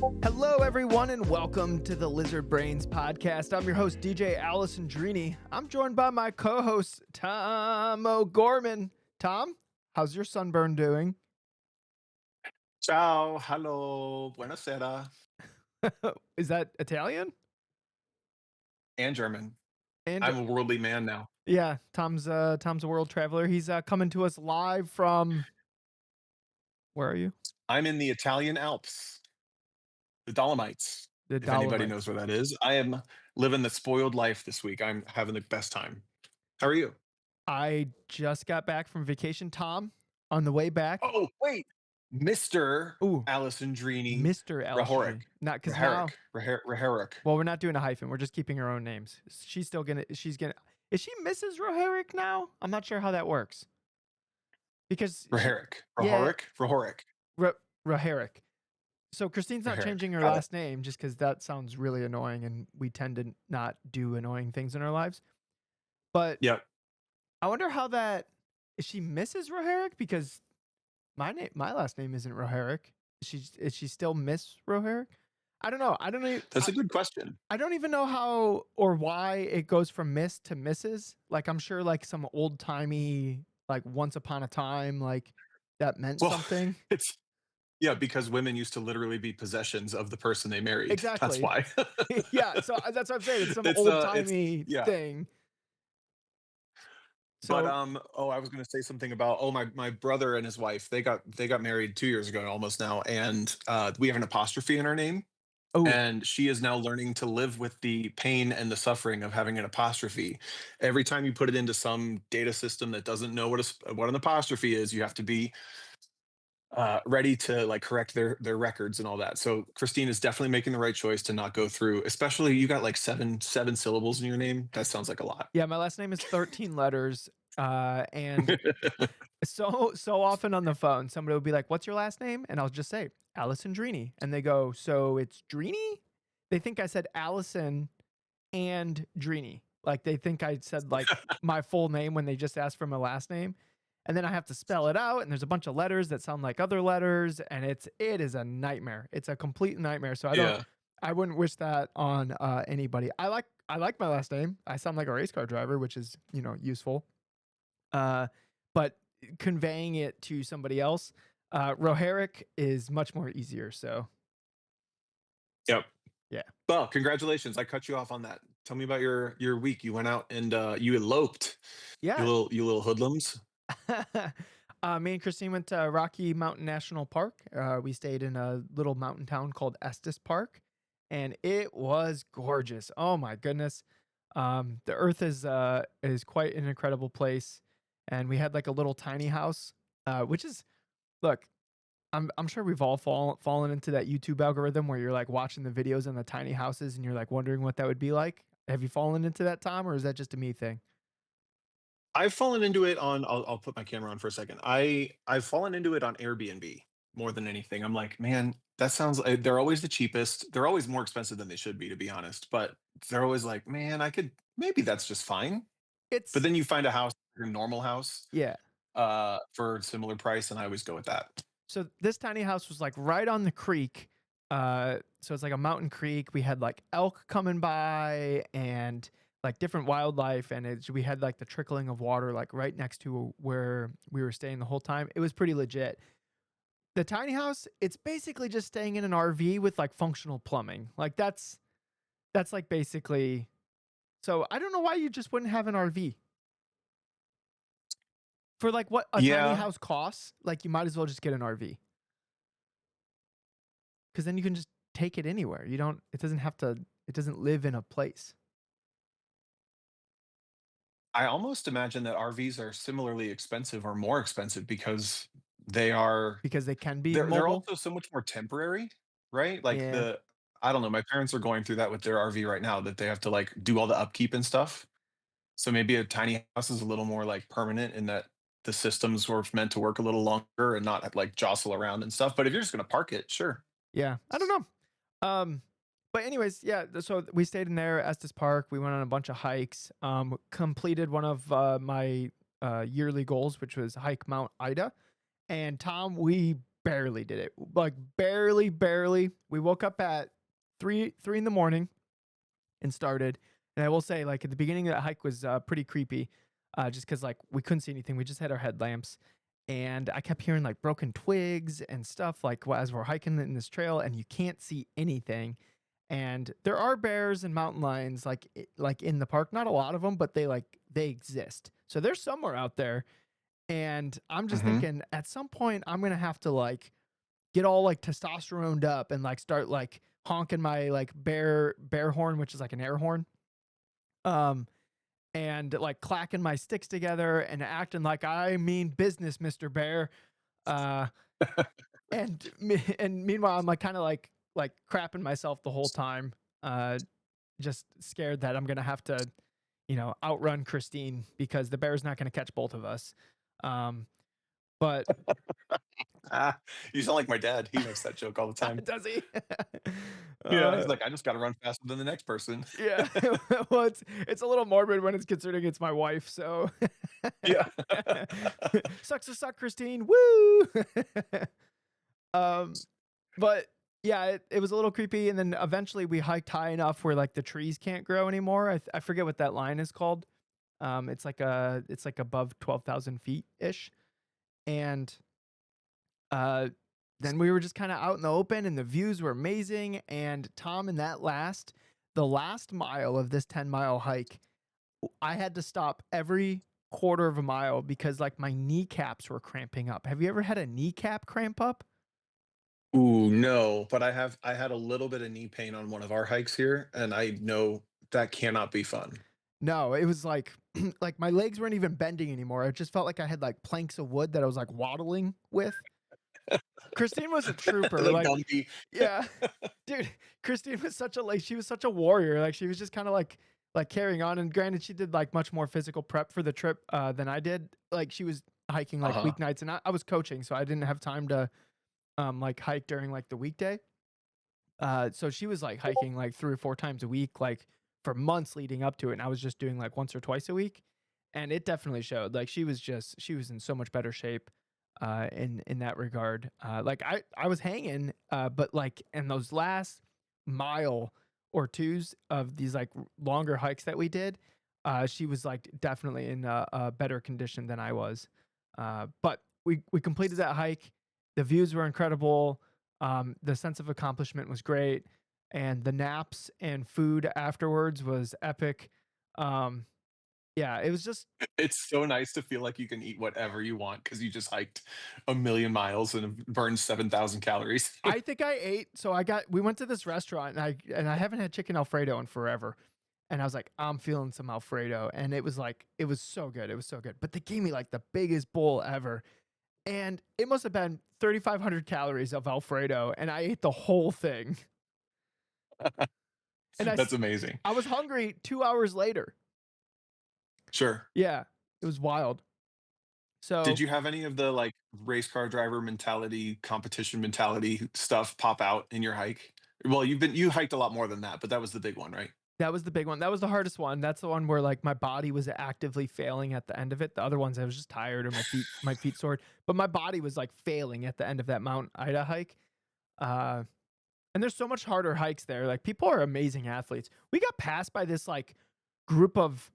Hello, everyone, and welcome to the Lizard Brains podcast. I'm your host, DJ Allison Drini. I'm joined by my co-host, Tom O'Gorman. Tom, how's your sunburn doing? Ciao, hello, buonasera, Is that Italian? and German. And I'm a worldly man now. yeah, Tom's a world traveler. He's coming to us live from where are you? I'm in the Italian Alps, the Dolomites, The if anybody Dolomites. knows where that is. I am living the spoiled life this week. I'm having the best time. How are you? I just got back from vacation, Tom. On the way back, Oh, wait. Mr. ooh, Alessandrini Mr. Rahoric. Alessandrini. Not because Raharic. now. Raharic. Well, we're not doing a hyphen. We're just keeping her own names. Is she Mrs. Roherick now? I'm not sure how that works. Because Raharic. yeah, Rahoric. Rahoric. Roherick. So Christine's not Raharic. changing her Got it. last name just because that sounds really annoying and we tend to not do annoying things in our lives. But Yep. I wonder how that is she Mrs. Roherick? Because my last name isn't Roherick. Is she still Miss Roherick? I don't know. That's a good question. I don't even know how or why it goes from Miss to Mrs. Like I'm sure like some old timey like once upon a time like that meant Well, something. it's yeah, because women used to literally be possessions of the person they married. That's Exactly. why. Yeah, so that's what I'm saying. It's some old It's timey yeah. thing. But So I was gonna say something about my brother and his wife. They got married 2 years ago almost now, and we have an apostrophe in our name, oh, and she is now learning to live with the pain and the suffering of having an apostrophe. Every time you put it into some data system that doesn't know what an apostrophe is, you have to be ready to like correct their records and all that. So Christine is definitely making the right choice to not go through. Especially you got like seven syllables in your name. That sounds like a lot. yeah, my last name is 13 letters. And so often on the phone, somebody will be like, "What's your last name?" And I'll just say Allison Drini, and they go, "So it's Drini?" They think I said Allison and Drini. Like they think I said like my full name when they just asked for my last name. And then I have to spell it out and there's a bunch of letters that sound like other letters and it is a nightmare. It's a complete nightmare. So Yeah. I wouldn't wish that on anybody. I like my last name. I sound like a race car driver, which is, useful. Uh but conveying it to somebody else, Roherick is much more easier. So, Yep. yeah. Well, congratulations. I cut you off on that. Tell me about your week. You went out and you eloped. You Yeah. little hoodlums. Me and Christine went to Rocky Mountain National Park. We stayed in a little mountain town called Estes Park, and it was gorgeous. Oh my goodness! The Earth is quite an incredible place, and we had like a little tiny house, which is look. I'm sure we've all fallen into that YouTube algorithm where you're like watching the videos on the tiny houses and you're like wondering what that would be like. Have you fallen into that, Tom, or is that just a me thing? I've fallen into it on I'll put my camera on for a second. I've fallen into it on Airbnb more than anything. I'm like, man, that sounds they're always the cheapest. They're always more expensive than they should be, to be honest. But they're always like, man, I could maybe that's just fine. But It's then you find a house, your normal house, yeah. for a similar price, and I always go with that. So this tiny house was like right on the creek. So it's like a mountain creek. We had like elk coming by and like different wildlife, and we had like the trickling of water like right next to where we were staying the whole time. It was pretty legit. The tiny house, it's basically just staying in an RV with like functional plumbing. Like that's like basically. So I don't know why you just wouldn't have an RV for like what a tiny Yeah, house costs. Like you might as well just get an RV. Because then you can just take it anywhere. It doesn't have to, it doesn't live in a place I almost imagine that RVs are similarly expensive or more expensive because they are because they can be they're mobile. also so much more temporary, right? Like Yeah. I don't know, my parents are going through that with their RV right now that they have to like do all the upkeep and stuff. So maybe a tiny house is a little more like permanent in that the systems were meant to work a little longer and not like jostle around and stuff. But if you're just going to park it, sure. Yeah. I don't know. But anyways, yeah, so we stayed in there, Estes Park. We went on a bunch of hikes. Completed one of my yearly goals, which was hike Mount Ida. And Tom, we barely did it. Like barely, barely. We woke up at 3 in the morning and started. And I will say, like at the beginning of that hike was pretty creepy, just because like we couldn't see anything. We just had our headlamps, and I kept hearing like broken twigs and stuff like as we're hiking in this trail, and you can't see anything. And there are bears and mountain lions like in the park. Not a lot of them, but they exist. So they're somewhere out there. And I'm just Hmm. thinking at some point I'm gonna have to like get all like testosteroned up and like start like honking my like bear horn, which is like an air horn. Um, and like clacking my sticks together and acting like I mean business, Mr. Bear. Uh, and meanwhile, I'm like kind of like crapping myself the whole time. Uh, just scared that I'm gonna have to, outrun Christine because the bear's not gonna catch both of us. Um, but Ah, you sound like my dad. He makes that joke all the time. does he? Yeah, he's uh, like, I just got to run faster than the next person. yeah. Well, it's a little morbid when it's considering it's my wife. So Yeah. sucks to suck, Christine. Woo. um, but yeah, it was a little creepy, and then eventually we hiked high enough where like the trees can't grow anymore. I forget what that line is called. It's like above 12,000 feet ish, and uh, then we were just kind of out in the open, and the views were amazing. And Tom, in the last mile of this 10-mile hike, I had to stop every quarter of a mile because like my kneecaps were cramping up. Have you ever had a kneecap cramp up? Ooh, no, but I had a little bit of knee pain on one of our hikes here, and I know that cannot be fun. No, it was like like my legs weren't even bending anymore. It just felt like I had like planks of wood that I was like waddling with. Christine was a trooper. The Like, Gumby. yeah, dude, Christine was such a like she was such a warrior. Like she was just kind of like carrying on. And granted, she did like much more physical prep for the trip than I did. Like she was hiking like Uh-huh. weeknights, and I was coaching, so I didn't have time to like hike during like the weekday. So she was like hiking like 3 or 4 times a week, like for months leading up to it. And I was just doing like once or twice a week. And it definitely showed. Like she was in so much better shape in that regard. Like I was hanging, but like in those last mile or twos of these like longer hikes that we did, she was like definitely in a better condition than I was. But we completed that hike. The views were incredible. The sense of accomplishment was great, and the naps and food afterwards was epic. Um, yeah, it was just. It's so nice to feel like you can eat whatever you want because you just hiked a million miles and have burned 7,000 calories. I think I ate. So we went to this restaurant, and I haven't had chicken Alfredo in forever. And I was like, I'm feeling some Alfredo, and it was so good. It was so good. But they gave me like the biggest bowl ever, and it must have been 3,500 calories of Alfredo, and I ate the whole thing. And That's amazing. I was hungry 2 hours later. Sure. Yeah, it was wild. Did So you have any of the, like, race car driver mentality, competition mentality stuff pop out in your hike? Well, you hiked a lot more than that, but that was the big one, right? that was the big one. That was the hardest one. That's the one where like my body was actively failing at the end of it. The other ones I was just tired or my feet sore, but my body was like failing at the end of that Mount Ida hike. Uh, and there's so much harder hikes there. Like people are amazing athletes. We got passed by this like group of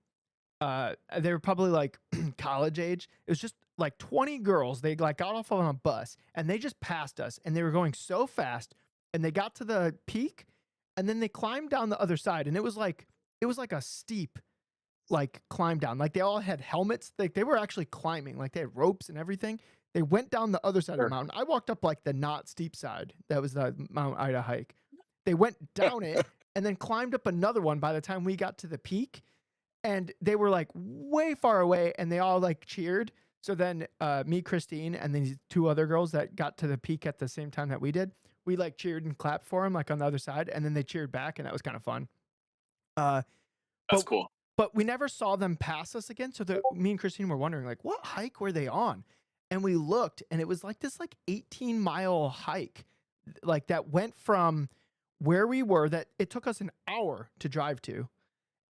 they were probably like college age. It was just like 20 girls. They like got off on a bus and they just passed us and they were going so fast and they got to the peak and then they climbed down the other side and it was like a steep like climb down. Like they all had helmets. Like they were actually climbing. Like they had ropes and everything. They went down the other side of the Sure. mountain. I walked up like the not steep side. That was the Mount Ida hike. They went down it and then climbed up another one by the time we got to the peak, and they were like way far away and they all like cheered. So then me, Christine, and these two other girls that got to the peak at the same time that we did, we like cheered and clapped for them like on the other side, and then they cheered back, and that was kind of fun. Uh, That's but cool. but we never saw them pass us again. So me and Christine were wondering like, what hike were they on? And we looked, and it was like this like 18-mile hike, like that went from where we were, that it took us an hour to drive to,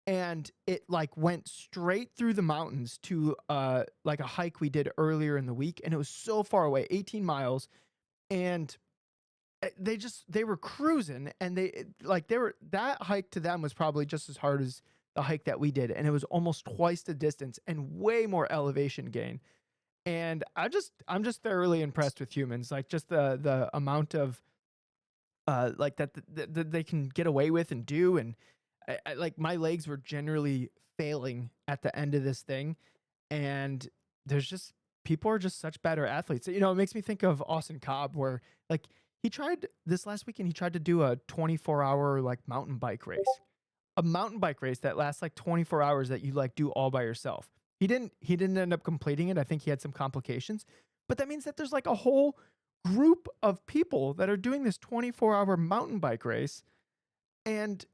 and it like went straight through the mountains to like a hike we did earlier in the week, and it was so far away, 18 miles. and they were cruising, and they were that hike to them was probably just as hard as the hike that we did, and it was almost twice the distance and way more elevation gain. And I'm just thoroughly impressed with humans, like just the amount of like that they can get away with and do. And like my legs were generally failing at the end of this thing, and there's just people are just such better athletes. You know, it makes me think of Austin Cobb, where like he tried this last weekend. He tried to do a 24-hour like mountain bike race, a mountain bike race that lasts like 24 hours that you like do all by yourself. He didn't end up completing it. I think he had some complications. But that means that there's like a whole group of people that are doing this 24-hour mountain bike race, and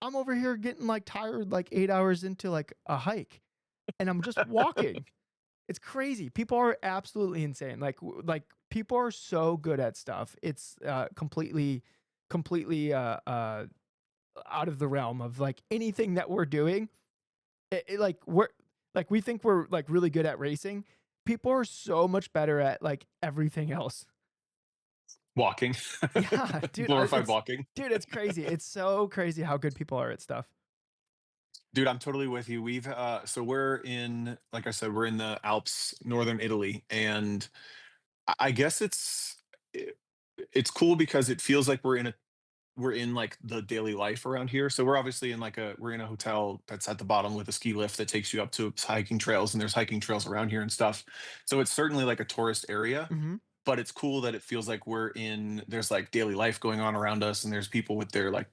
I'm over here getting like tired like 8 hours into like a hike, and I'm just walking. It's crazy. People are absolutely insane. Like people are so good at stuff. It's completely out of the realm of like anything that we're doing. Like we think we're like really good at racing. People are so much better at like everything else. Walking, Yeah, dude, glorified walking. it's crazy. It's so crazy how good people are at stuff. Dude, I'm totally with you. So we're in, like I said, we're in the Alps, northern Italy, and I guess it's cool because it feels like we're in like the daily life around here. So we're obviously in we're in a hotel that's at the bottom with a ski lift that takes you up to hiking trails, and there's hiking trails around here and stuff. So it's certainly like a tourist area, Mhm. but it's cool that it feels like there's like daily life going on around us, and there's people with their like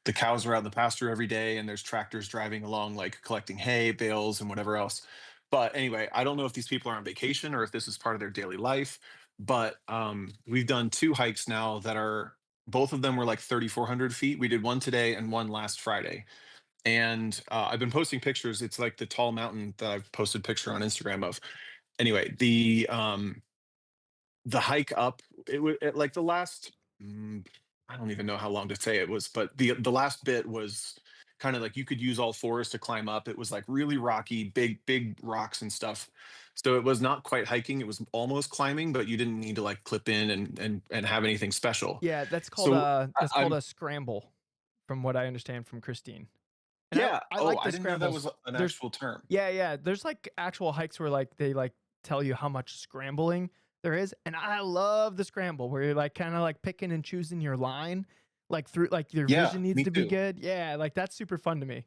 the cows are out in the pasture every day, and there's tractors driving along like collecting hay bales and whatever else. But anyway, I don't know if these people are on vacation or if this is part of their daily life. But we've done two hikes now that are both of them were like 3,400 feet. We did one today and one last Friday, and I've been posting pictures. It's like the tall mountain that I've posted picture on Instagram of. Anyway, the hike up, it was like the last, I don't even know how long to say it was, but the last bit was kind of like you could use all fours to climb up. It was like really rocky, big rocks and stuff. So it was not quite hiking, it was almost climbing, but you didn't need to like clip in and have anything special. Yeah, So that's called I'm a scramble, from what I understand from Christine. And yeah. I Oh, like I the didn't know that was scrambles. an There's actual term. Yeah, yeah, there's like actual hikes where like they like tell you how much scrambling there is, and I love the scramble where you're like kind of like picking and choosing your line, like through like your Yeah, vision needs me to be too. good. Yeah, like that's super fun to me.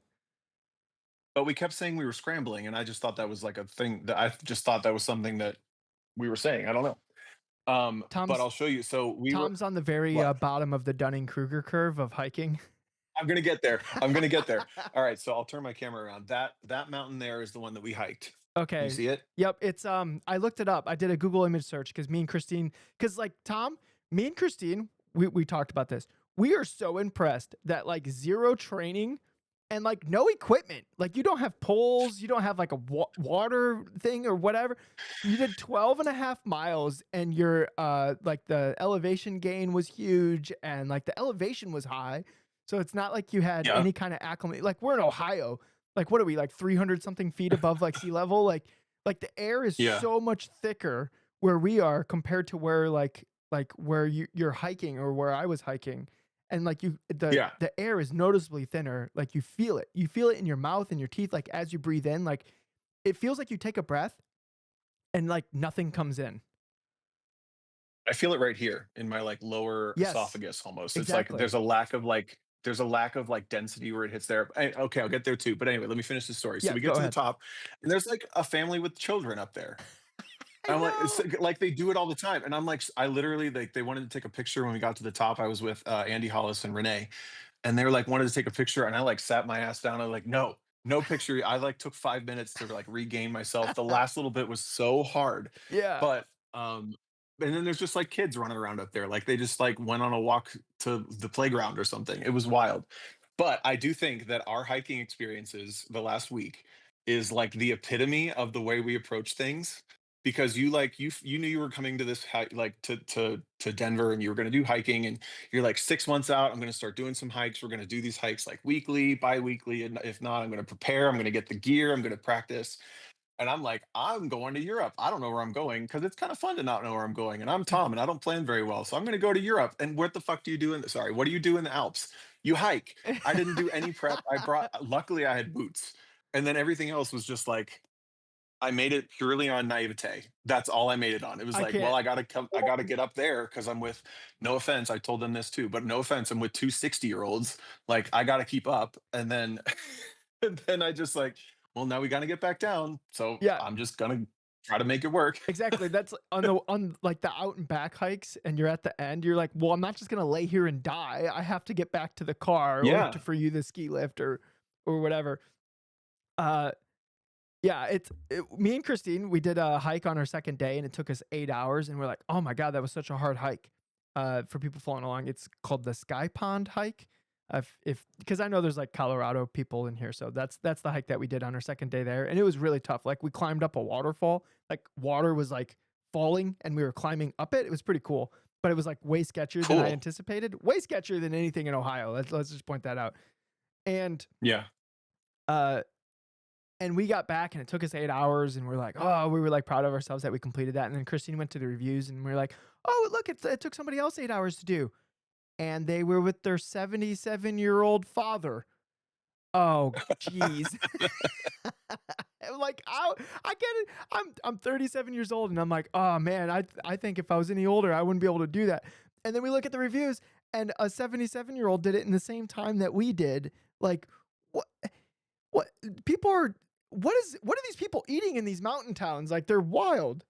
But we kept saying we were scrambling, and I just thought that was like a thing that I just thought that was something that we were saying. I don't know. But Tom's I'll show you. So we were Tom's on the very what? bottom of the Dunning Kruger curve of hiking. I'm gonna get there. I'm gonna get there. All right, so I'll turn my camera around. That mountain there is the one that we hiked. You Okay. see it? Yep, it's, I looked it up. I did a Google image search because me and Christine, because like, Tom, me and Christine, we talked about this. We are so impressed that, like, 0 training and, like, no equipment. Like, you don't have poles, you don't have, like, a water thing or whatever. You did 12.5 miles, and your, like, the elevation gain was huge, and, like, the elevation was high, so it's not like you had Yeah. any kinda acclimate like, we're in Ohio. Like, what are we, like 300 something feet above, like, sea level? Like, the air is Yeah. so much thicker where we are compared to where, like, where you're hiking or where I was hiking, and, like, Yeah. the air is noticeably thinner, like, you feel it. You feel it in your mouth and your teeth, like, as you breathe in, like, it feels like you take a breath and, like, nothing comes in. I feel it right here in my like lower Yes, esophagus almost. It's like exactly. there's a lack of like density where it hits there. Okay, I'll get there too. But anyway, let me finish the story. So Yeah, we go get to the ahead. top, and there's like a family with children up there. I And I'm like, it's know. like they do it all the time. And I'm like, I literally like they wanted to take a picture when we got to the top. I was with Andy Hollis and Renee, and they were like wanted to take a picture, and I like sat my ass down. I'm like, no picture. I like took 5 minutes to like regain myself. The last little bit was so hard, Yeah. but and then there's just like kids running around up there, like they just like went on a walk to the playground or something. It was wild. But I do think that our hiking experiences the last week is like the epitome of the way we approach things, because you knew you were coming to this like to Denver, and you were going to do hiking, and you're like 6 months out. I'm going to start doing some hikes. We're going to do these hikes like weekly, bi-weekly, and if not, I'm going to prepare. I'm going to get the gear. I'm going to practice. And I'm like, I'm going to Europe. I don't know where I'm going because it's kind of fun to not know where I'm going. And I'm Tom and I don't plan very well. So I'm going to go to Europe. And what the fuck do you do in sorry, what do you do in the Alps? You hike. I didn't do any prep. Luckily I had boots. And then everything else was just like, I made it purely on naivete. That's all I made it on. It was I like, well, can't. I gotta get up there because I'm with, no offense, I told them this too, but no offense, I'm with 2 60-year-olds. Like, I gotta keep up. And then and then I just like, well, now we gotta get back down. So Yeah, I'm just gonna try to make it work. exactly. That's on like the out and back hikes, and you're at the end. You're like, well, I'm not just gonna lay here and die. I have to get back to the car or Yeah. to for you the ski lift or whatever. Uh, yeah, me and Christine. We did a hike on our second day, and it took us 8 hours. And we're like, oh my god, that was such a hard hike. For people following along, it's called the Sky Pond hike. If because I know there's like Colorado people in here, so that's the hike that we did on our second day there, and it was really tough. Like we climbed up a waterfall, like water was like falling, and we were climbing up it. It was pretty cool, but it was like way sketchier than I Cool. anticipated. Way sketchier than anything in Ohio. Let's just point that out. And Yeah. uh, and we got back and it took us 8 hours and we're like, oh, we were like proud of ourselves that we completed that. And then Christine went to the reviews and we are like, oh, look, it took somebody else 8 hours to do. And they were with their 77-year-old father. Oh, jeez. I'm like, I get it. I'm 37 years old and I'm like, oh man, I think if I was any older, I wouldn't be able to do that. And then we look at the reviews and a 77-year-old did it in the same time that we did. Like, what? What people are what are these people eating in these mountain towns? Like, they're wild.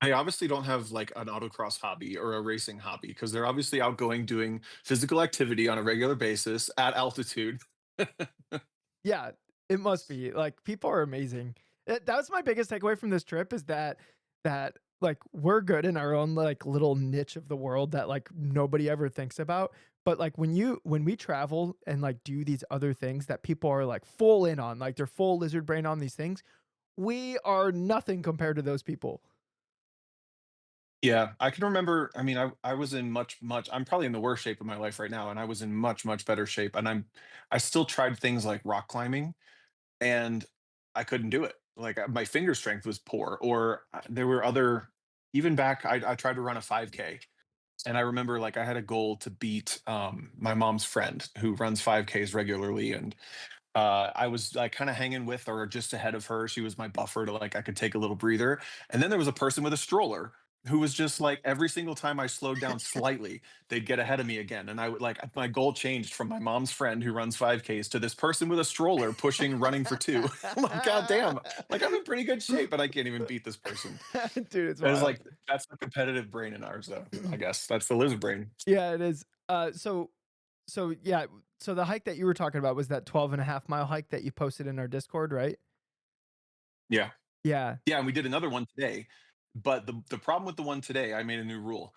I obviously don't have like an autocross hobby or a racing hobby because they're obviously outgoing doing physical activity on a regular basis at altitude. Yeah, it must be. Like, people are amazing. That was my biggest takeaway from this trip is that, like, we're good in our own, like, little niche of the world that, like, nobody ever thinks about. But, like, when we travel and, like, do these other things that people are, like, full in on, like, they're full lizard brain on these things, we are nothing compared to those people. Yeah, I can remember. I mean, I was in much. I'm probably in the worst shape of my life right now, and I was in much better shape. And I still tried things like rock climbing, and I couldn't do it. Like my finger strength was poor, or there were other. Even back, I tried to run a 5K, and I remember like I had a goal to beat my mom's friend who runs 5Ks regularly, and I was like kind of hanging with or just ahead of her. She was my buffer to like I could take a little breather. And then there was a person with a stroller who was just like every single time I slowed down slightly, they'd get ahead of me again. And I would like my goal changed from my mom's friend who runs 5Ks to this person with a stroller pushing running for two. I'm like, God damn, like I'm in pretty good shape, but I can't even beat this person. Dude, it's And it's wild. like that's the competitive brain in ours, though. I guess that's the lizard brain. Yeah, it is. Yeah, so the hike that you were talking about was that 12.5 mile hike that you posted in our Discord, right? Yeah. Yeah, Yeah, and we did another one today, but the problem with the one today, I made a new rule.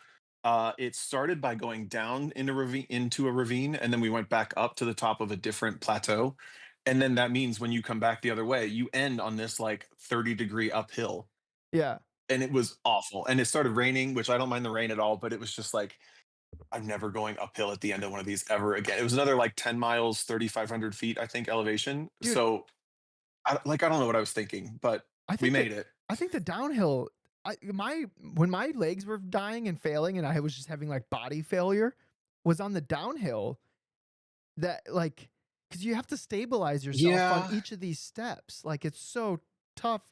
It started by going down in a ravine, and then we went back up to the top of a different plateau. And then that means when you come back the other way, you end on this like 30-degree uphill. yeah. And it was awful. And it started raining, which I don't mind the rain at all, but it was just like, I'm never going uphill at the end of one of these ever again. It was another like 10 miles, 3,500 feet, I think, elevation. Dude, So I don't know what I was thinking, but I we think that made it. I think the downhill my when my legs were dying and failing and I was just having, like, body failure was on the downhill that, like, because you have to stabilize yourself on Yeah, each of these steps, like, it's so tough.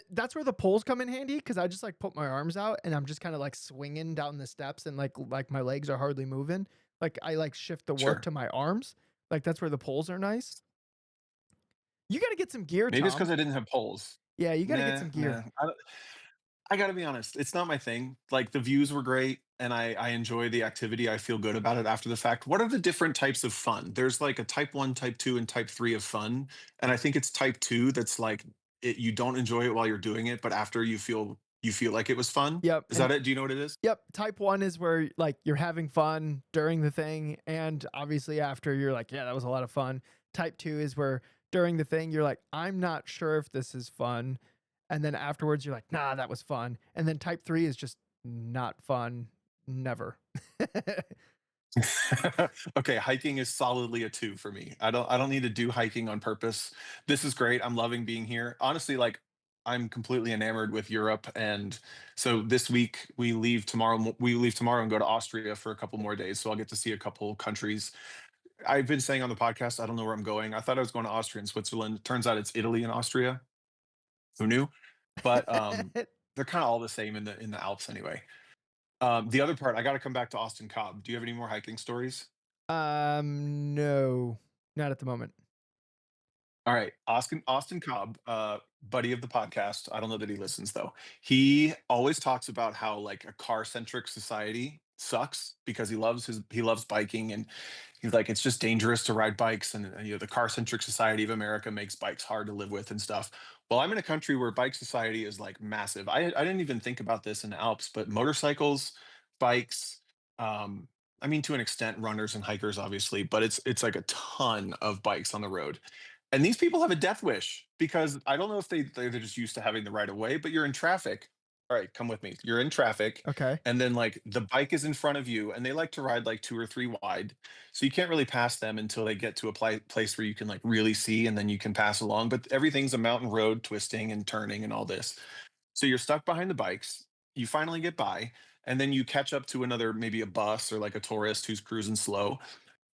That's where the poles come in handy because I just, like, put my arms out and I'm just kinda, like, swinging down the steps and, like, my legs are hardly moving. Like, I, like, shift the work sure. to my arms. Like, that's where the poles are nice. You gotta get some gear, Maybe it's Tom. because I didn't have poles. Yeah, you gotta get Nah, some gear. nah. I gotta be honest, it's not my thing. Like the views were great, and I enjoy the activity. I feel good about it after the fact. What are the different types of fun? There's like a type one, type two, and type three of fun, and I think it's type two that's like you don't enjoy it while you're doing it, but after you feel like it was fun. Yep, Is and that it? Do you know what it is? yep, type 1 is where, like, you're having fun during the thing, and obviously after you're like, "Yeah, that was a lot of fun." Type 2 is where during the thing, you're like, "I'm not sure if this is fun," and then afterwards, you're like, "Nah, that was fun." And then type 3 is just not fun, never. Okay, hiking is solidly a 2 for me. I don't need to do hiking on purpose. This is great. I'm loving being here. Honestly, like, I'm completely enamored with Europe, and so this week we leave tomorrow and go to Austria for a couple more days, so I'll get to see a couple countries. I've been saying on the podcast, I don't know where I'm going. I thought I was going to Austria and Switzerland. Turns out it's Italy and Austria. Who knew? But, they're kinda all the same in the Alps anyway. The other part, I gotta come back to Austin Cobb. Do you have any more hiking stories? No, not at the moment. All right, Austin Cobb, buddy of the podcast. I don't know that he listens though. He always talks about how like a car-centric society sucks because he loves biking and he's like it's just dangerous to ride bikes and the car-centric society of America makes bikes hard to live with and stuff. Well, I'm in a country where bike society is like massive. I didn't even think about this in the Alps, but motorcycles, bikes, I mean to an extent runners and hikers obviously, but it's like a ton of bikes on the road and these people have a death wish because I don't know if they're just used to having the right of way, but you're in traffic. All right, come with me. You're in traffic, Okay. and then like the bike is in front of you, and they like to ride like two or three wide, so you can't really pass them until they get to a place where you can like really see, and then you can pass along. But everything's a mountain road, twisting and turning and all this. So you're stuck behind the bikes. You finally get by, and then you catch up to another maybe a bus or like a tourist who's cruising slow,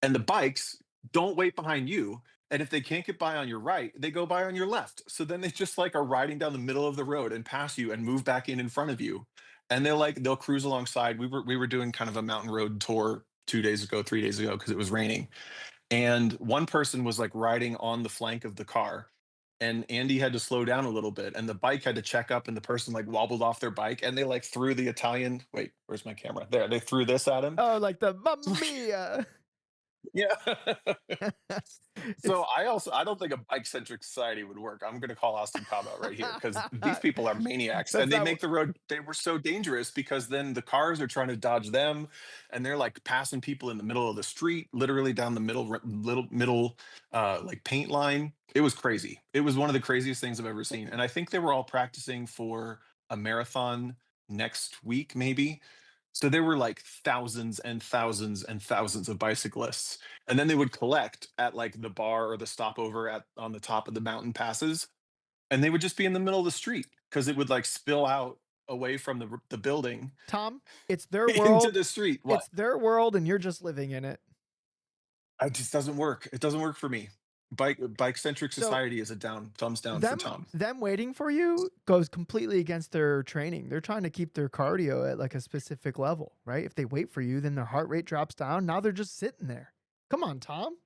and the bikes don't wait behind you. And if they can't get by on your right, they go by on your left. So then they just like are riding down the middle of the road and pass you and move back in front of you. And they'll cruise alongside. We were doing kind of a mountain road tour 2 days ago, 3 days ago because it was raining. And one person was like riding on the flank of the car. And Andy had to slow down a little bit, and the bike had to check up, and the person like wobbled off their bike, and they like threw the Italian. Wait, where's my camera? There, they threw this at him. Oh, like the Mamma Mia! Yeah. So It's I don't think a bike-centric society would work. I'm gonna call Austin Cobb out right here because these people are maniacs that's and they not make the road they were so dangerous because then the cars are trying to dodge them and they're like passing people in the middle of the street, literally down the middle like paint line. It was crazy. It was one of the craziest things I've ever seen. And I think they were all practicing for a marathon next week, maybe. So there were like thousands and thousands and thousands of bicyclists and then they would collect at like the bar or the stopover at on the top of the mountain passes and they would just be in the middle of the street because it would like spill out away from the building Tom, it's their into world. the street. What? It's their world, and you're just living in it. It just doesn't work. It doesn't work for me. Bike centric So society is a down thumbs down for them Tom. them waiting for you goes completely against their training. They're trying to keep their cardio at like a specific level, right? If they wait for you, then their heart rate drops down. Now they're just sitting there. Come on, Tom.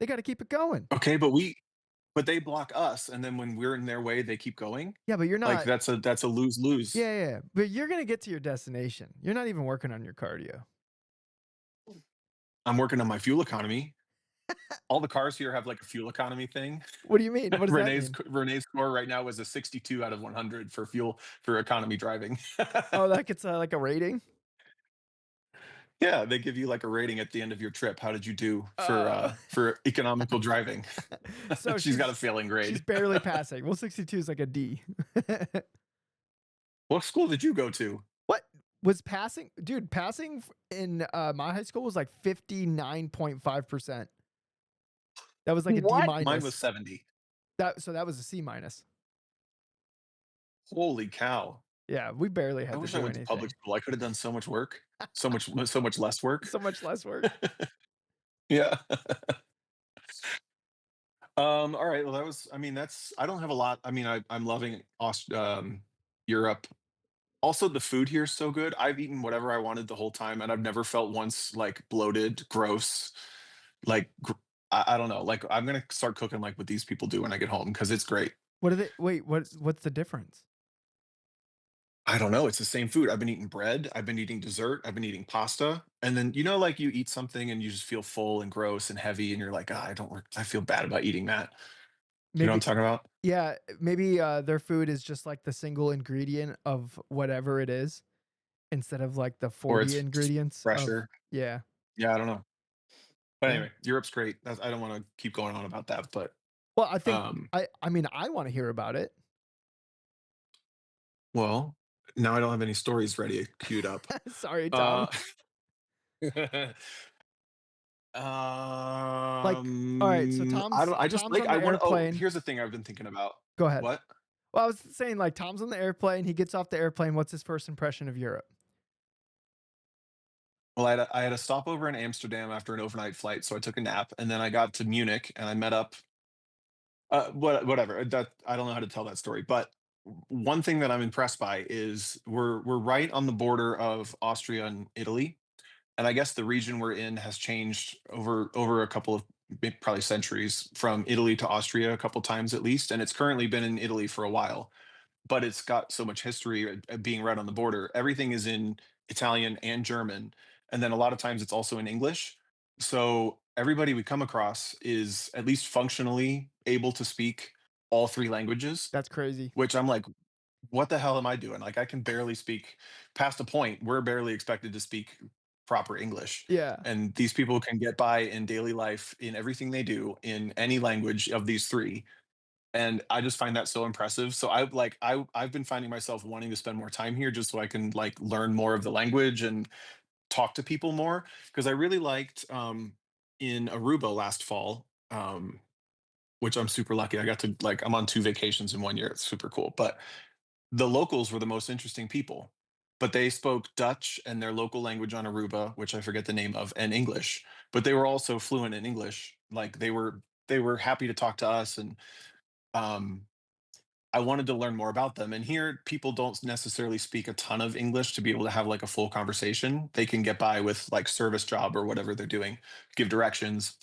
They got to keep it going. Okay, but they block us and then when we're in their way they keep going. Yeah, but you're Like not. that's a lose lose. Yeah, yeah, yeah. But you're gonna get to your destination. You're not even working on your cardio. I'm working on my fuel economy. All the cars here have like a fuel economy thing. What do you mean? What does that mean? Renee's score right now is a 62 out of 100 for fuel for economy driving. Oh, that gets like a rating. Yeah, they give you like a rating at the end of your trip. How did you do Uh, for economical driving? so She's got a she's failing she's grade. barely passing. Well, 62 is like a D. What school did you go to? What was passing? Dude, passing in my high school was like 59.5%. That was like a D What? Mine was minus. 70. That was a C minus. Holy cow. Yeah, we barely I had to wish I do went to public anything. school. I could have done so much work, so much less work. So much less work. Yeah. All right. Well, that was. I mean, that's. I don't have a lot. I mean, I'm loving Europe. Also, the food here is so good. I've eaten whatever I wanted the whole time, and I've never felt once like bloated, gross. Like I don't know. Like I'm gonna start cooking like what these people do when I get home because it's great. What are they? Wait, what's the difference? I don't know. It's the same food. I've been eating bread. I've been eating dessert. I've been eating pasta, and then like you eat something and you just feel full and gross and heavy, and you're like, ah, I don't work. I feel bad about eating that. You know what I'm Maybe talking about? yeah, maybe their food is just like the single ingredient of whatever it is instead of like the Or 40 it's just ingredients of fresher. yeah. Yeah, I don't know. But Yeah. anyway, Europe's great. I don't want to keep going on about that, but Well, I think um, I mean, I wanna hear about it. well, now I don't have any stories ready queued up. Sorry, Uh, Tom. Like, all right, so I don't. I just Tom's like. on I the want. Oh, airplane. here's the thing I've been thinking about. Go ahead. What? Well, I was saying like Tom's on the airplane. He gets off the airplane. What's his first impression of Europe? Well, I had a stopover in Amsterdam after an overnight flight, so I took a nap, and then I got to Munich, and I met up. Whatever. That I don't know how to tell that story, but one thing that I'm impressed by is we're right on the border of Austria and Italy, and I guess the region we're in has changed over a couple of probably centuries from Italy to Austria a couple times at least, and it's currently been in Italy for a while. But it's got so much history being right on the border. Everything is in Italian and German, and then a lot of times it's also in English. So everybody we come across is at least functionally able to speak all three languages, That's crazy. which I'm like, what the hell am I doing? Like I can barely speak past a point. We're barely expected to speak proper English. Yeah. And these people can get by in daily life in everything they do in any language of these three, and I just find that so impressive. So I've been finding myself wanting to spend more time here just so I can like learn more of the language and talk to people more because I really liked in Aruba last fall, which I'm super lucky. I got to like I'm on two vacations in 1 year. It's super cool. But the locals were the most interesting people. But they spoke Dutch and their local language on Aruba, which I forget the name of, and English. But they were also fluent in English. Like they were happy to talk to us, and um I wanted to learn more about them. And here, people don't necessarily speak a ton of English to be able to have like a full conversation. They can get by with like service job or whatever they're doing, give directions.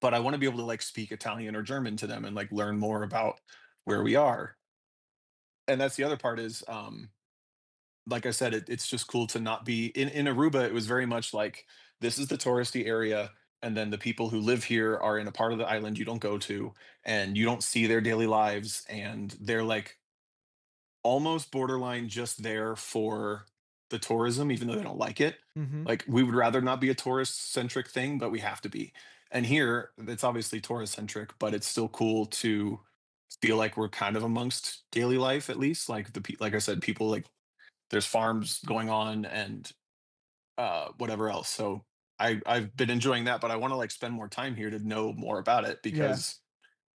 But I want to be able to like speak Italian or German to them and like learn more about where we are. And that's the other part is, like I said, it's just cool to not be in Aruba. It was very much like this is the touristy area. And then the people who live here are in a part of the island you don't go to, and you don't see their daily lives. And they're like almost borderline just there for the tourism, even though they don't like it. Mhm. Like we would rather not be a tourist centric thing, but we have to be. And here, it's obviously tourist centric, but it's still cool to feel like we're kind of amongst daily life at least. Like like I said, people like there's farms going on and whatever else. So I've been enjoying that, but I want to like spend more time here to know more about it Yeah. because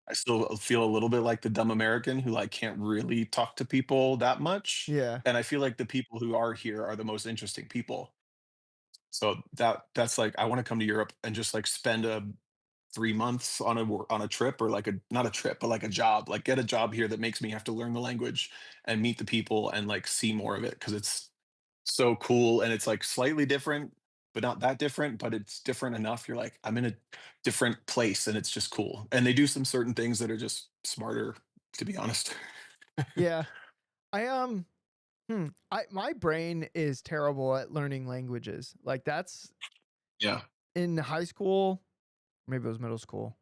I still feel a little bit like the dumb American who, like, can't really talk to people that much, Yeah. and I feel like the people who are here are the most interesting people. So that's like I wanna come to Europe and just, like, spend, 3 months on a trip or, like, a not a trip, but, like, a job, like, get a job here that makes me have to learn the language and meet the people and, like, see more of it because it's so cool and it's, like, slightly different, but not that different, but it's different enough. You're like, "I'm in a different place," and it's just cool. And they do some certain things that are just smarter, to be honest. Yeah. I I my brain is terrible at learning languages. Like that's Yeah. in high school, maybe it was middle school.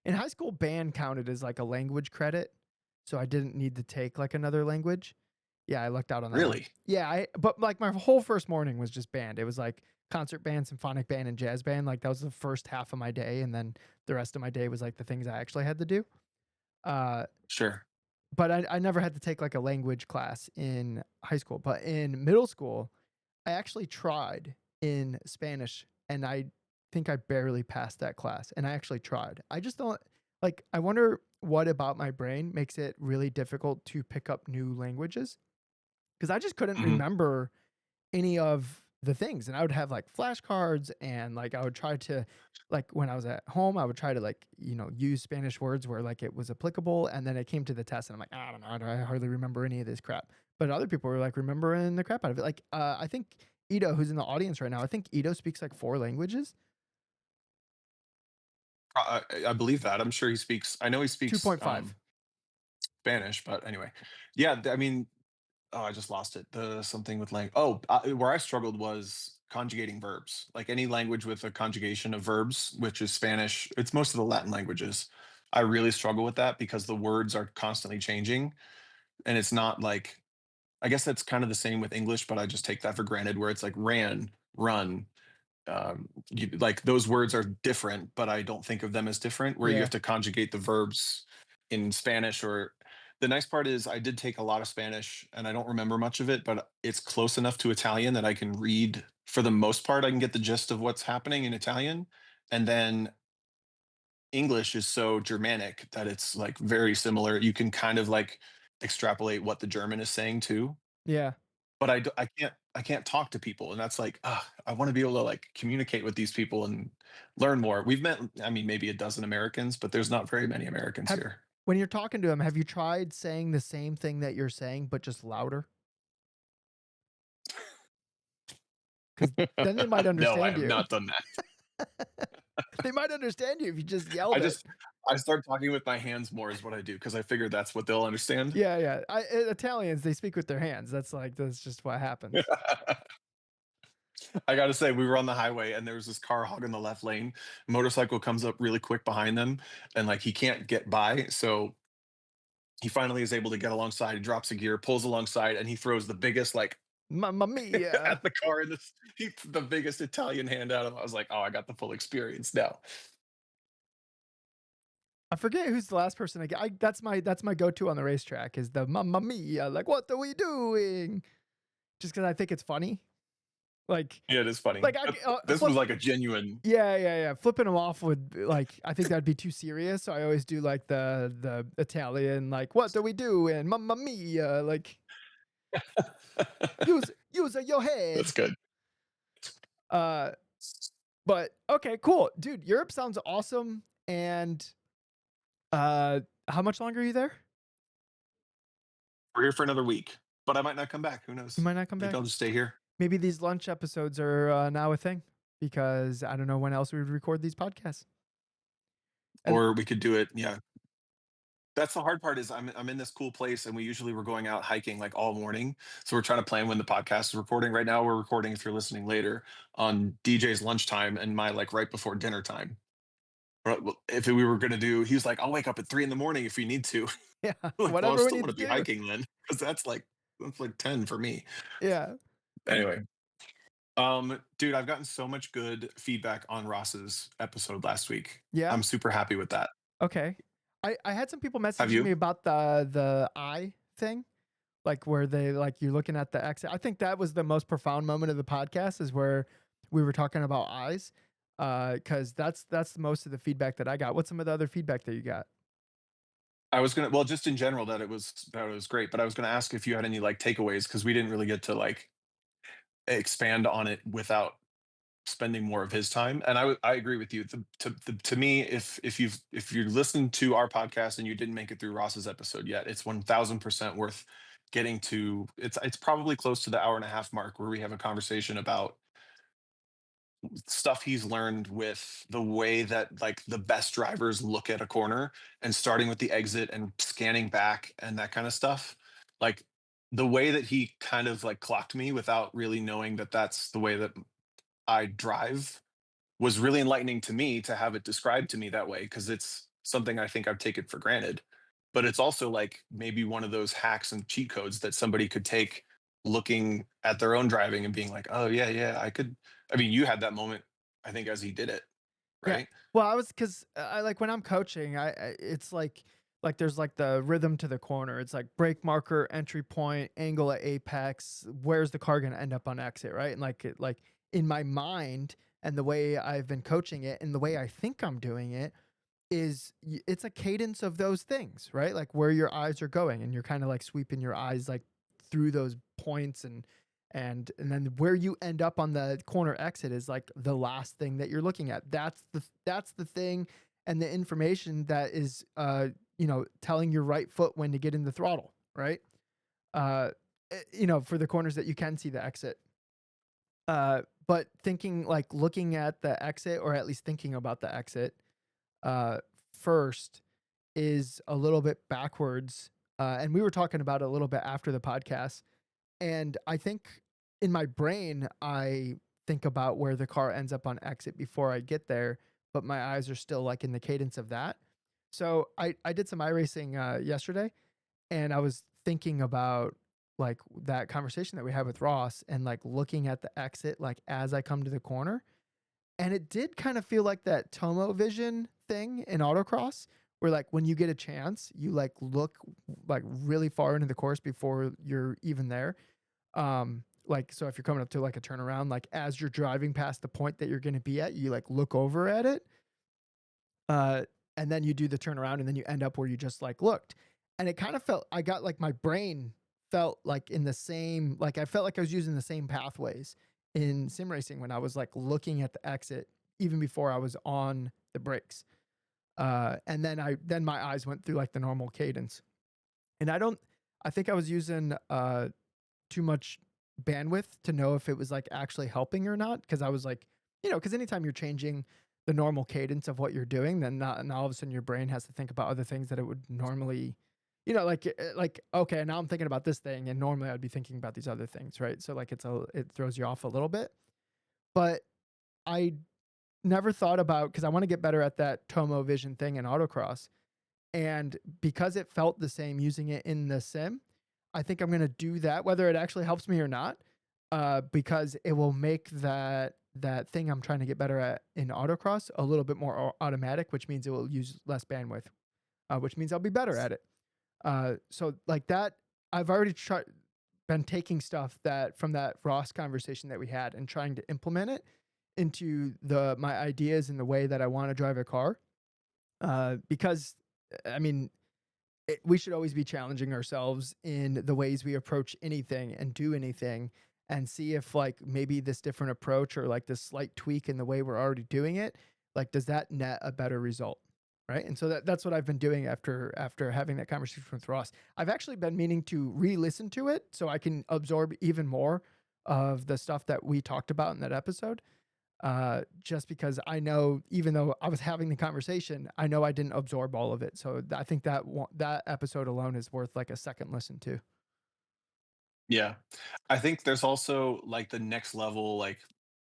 In high school, band counted as like a language credit, so I didn't need to take like another language. Yeah, I lucked out on that one. Really? Yeah, I but like my whole first morning was just band. It was like concert band, symphonic band, and jazz band. Like that was the first half of my day, and then the rest of my day was like the things I actually had to do. Uh, Sure. but I never had to take like a language class in high school. But in middle school, I actually tried in Spanish, and I think I barely passed that class, and I actually tried. I just don't like, I wonder what about my brain makes it really difficult to pick up new languages because I just couldn't Mhm. remember any of the things, and I would have, like, flashcards and, like, I would try to like, when I was at home, I would try to, like, use Spanish words where, like, it was applicable, and then it came to the test, and I'm like, "I don't know, I hardly remember any of this crap." But other people were, like, remembering the crap out of it. Like, I think Ito, who's in the audience right now, I think Ito speaks, like, 4 languages? I believe that. I'm sure he speaks I know he speaks, 2.5. Spanish, but anyway. Yeah, I mean, oh, I just lost it. The something with where I struggled was conjugating verbs. Like any language with a conjugation of verbs, which is Spanish, it's most of the Latin languages. I really struggle with that because the words are constantly changing, and it's not like I guess that's kind of the same with English, but I just take that for granted where it's like ran, run, like those words are different, but I don't think of them as different. Where you have Yeah. to conjugate the verbs in Spanish, or the nice part is I did take a lot of Spanish and I don't remember much of it, but it's close enough to Italian that I can read. for the most part, I can get the gist of what's happening in Italian, and then English is so Germanic that it's like very similar. You can kind of like extrapolate what the German is saying too. Yeah. But I can't talk to people, and that's like, I want to be able to like communicate with these people and learn more. We've met, I mean, maybe a dozen Americans, but there's not very many Americans Have here. when you're talking to them, have you tried saying the same thing that you're saying, but just louder? Because then they might No, I understand have you. not done that. They might understand you if you just I yelled it. just I start talking with my hands more is what I do because I figure that's what they'll understand. Yeah, yeah. Italians, they speak with their hands. That's just what happens. I gotta say, we were on the highway and there was this car hogging the left lane. Motorcycle comes up really quick behind them, and like he can't get by, so he finally is able to get alongside. He drops a gear, pulls alongside, and he throws the biggest like Mamma mia. at the car in this the biggest Italian hand out of him. I was like, oh, I got the full experience now. I forget who's the last person that's my go-to on the racetrack is the "Mamma mia!" Like, "What are we doing?" Just because I think it's funny. Like Yeah, it is funny. like, But this flip was like a genuine. yeah, yeah, yeah, flipping them off would, like I think that'd be too serious, so I always do, like, the Italian, like, "What are we doing? Mamma mia!" Like, "Use your That's head." good. Uh, but okay, cool. Dude, Europe sounds awesome, and, how much longer are you there? We're here for another week, but I might not come back. Who You knows? might not come Maybe back? I'll just stay here. Maybe these lunch episodes are, now a thing because I don't know when else we would record these podcasts. And Or we could do it. Yeah. That's the hard part is I'm in this cool place and we usually we're going out hiking like all morning. So we're trying to plan when the podcast is recording. Right now we're recording if you're listening later on DJ's lunchtime and my like right before dinner time. Right, well, if we were gonna do, he was like, "I'll wake up at 3 in the morning if you need to." yeah, Like, well, I whatever we still need wanna to be do. hiking then, because that's like 10 for me. Yeah. Anyway, dude, I've gotten so much good feedback on Ross's episode last week. Yeah? I'm super happy with that. Okay. I had some people Have messaging you? me about the eye thing, like, where they like, you're looking at the exit. I think that was the most profound moment of the podcast is where we were talking about eyes, because that's most of the feedback that I got. What's some of the other feedback that you got? I was gonna, well, just in general that it was great, but I was gonna ask if you had any, like, takeaways because we didn't really get to, like, expand on it without spending more of his time. And I agree with you. To me, if you listened to our podcast and you didn't make it through Ross's episode yet, it's 1000% worth getting to. It's probably close to the hour and a half mark where we have a conversation about stuff he's learned with the way that like the best drivers look at a corner and starting with the exit and scanning back and that kind of stuff. Like the way that he kind of like clocked me without really knowing that that's the way that I drive was really enlightening to me to have it described to me that way because it's something I think I've taken for granted. But it's also like maybe one of those hacks and cheat codes that somebody could take looking at their own driving and being like, oh, yeah, yeah, I could. I mean, you had that moment, I think, as he did it, Yeah. right? Well, I was because I like when I'm coaching, it's like there's like the rhythm to the corner. It's like brake marker, entry point, angle at apex. Where's the car gonna end up on exit, right? And like in my mind and the way I've been coaching it and the way I think I'm doing it is it's a cadence of those things, right? Like where your eyes are going, and you're kind of like sweeping your eyes like through those points and then where you end up on the corner exit is like the last thing that you're looking at. That's the thing and the information that is telling your right foot when to get in the throttle, right? Uh for the corners that you can see the exit. But thinking like looking at the exit or at least thinking about the exit uh first is a little bit backwards. And we were talking about it a little bit after the podcast, and I think in my brain, I think about where the car ends up on exit before I get there, but my eyes are still like in the cadence of that. So I did some iRacing yesterday, and I was thinking about like that conversation that we had with Ross and like looking at the exit like as I come to the corner. And it did kind of feel like that Tomo vision thing in autocross where like when you get a chance, you like look like really far into the course before you're even there. like, so if you're coming up to like a turnaround, like as you're driving past the point that you're going to be at, you like look over at it, uh, and then you do the turnaround, and then you end up where you just like looked. And it kind of felt, I got like my brain felt like in the same, like I felt like I was using the same pathways in sim racing when I was like looking at the exit even before I was on the brakes. And then my eyes went through like the normal cadence. And I think I was using too much bandwidth to know if it was like actually helping or not. Cause I was like, cause anytime you're changing the normal cadence of what you're doing, then not, and all of a sudden your brain has to think about other things that it would normally, like, okay, now I'm thinking about this thing and normally I'd be thinking about these other things. Right. So like it throws you off a little bit, but I never thought about, cause I want to get better at that Tomo vision thing in autocross. And because it felt the same using it in the sim, I think I'm gonna do that, whether it actually helps me or not, because it will make that thing I'm trying to get better at in autocross a little bit more automatic, which means it will use less bandwidth, which means I'll be better at it. So like that, I've already been taking stuff that from that Ross conversation that we had and trying to implement it into my ideas and the way that I want to drive a car. Because I mean, we should always be challenging ourselves in the ways we approach anything and do anything, and see if like maybe this different approach or like this slight tweak in the way we're already doing it, like does that net a better result, right? And so that's what I've been doing after having that conversation with Ross. I've actually been meaning to re-listen to it so I can absorb even more of the stuff that we talked about in that episode, just because I know, even though I was having the conversation, I know I didn't absorb all of it. So I think that episode alone is worth like a second listen to. Yeah. I think there's also like the next level, like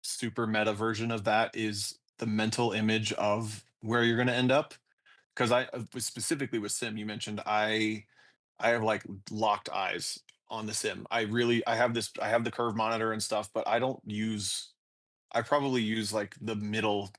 super meta version of that is the mental image of where you're going to end up. Because specifically with sim, you mentioned I have like locked eyes on the sim. I have the curve monitor and stuff, but I probably use like the middle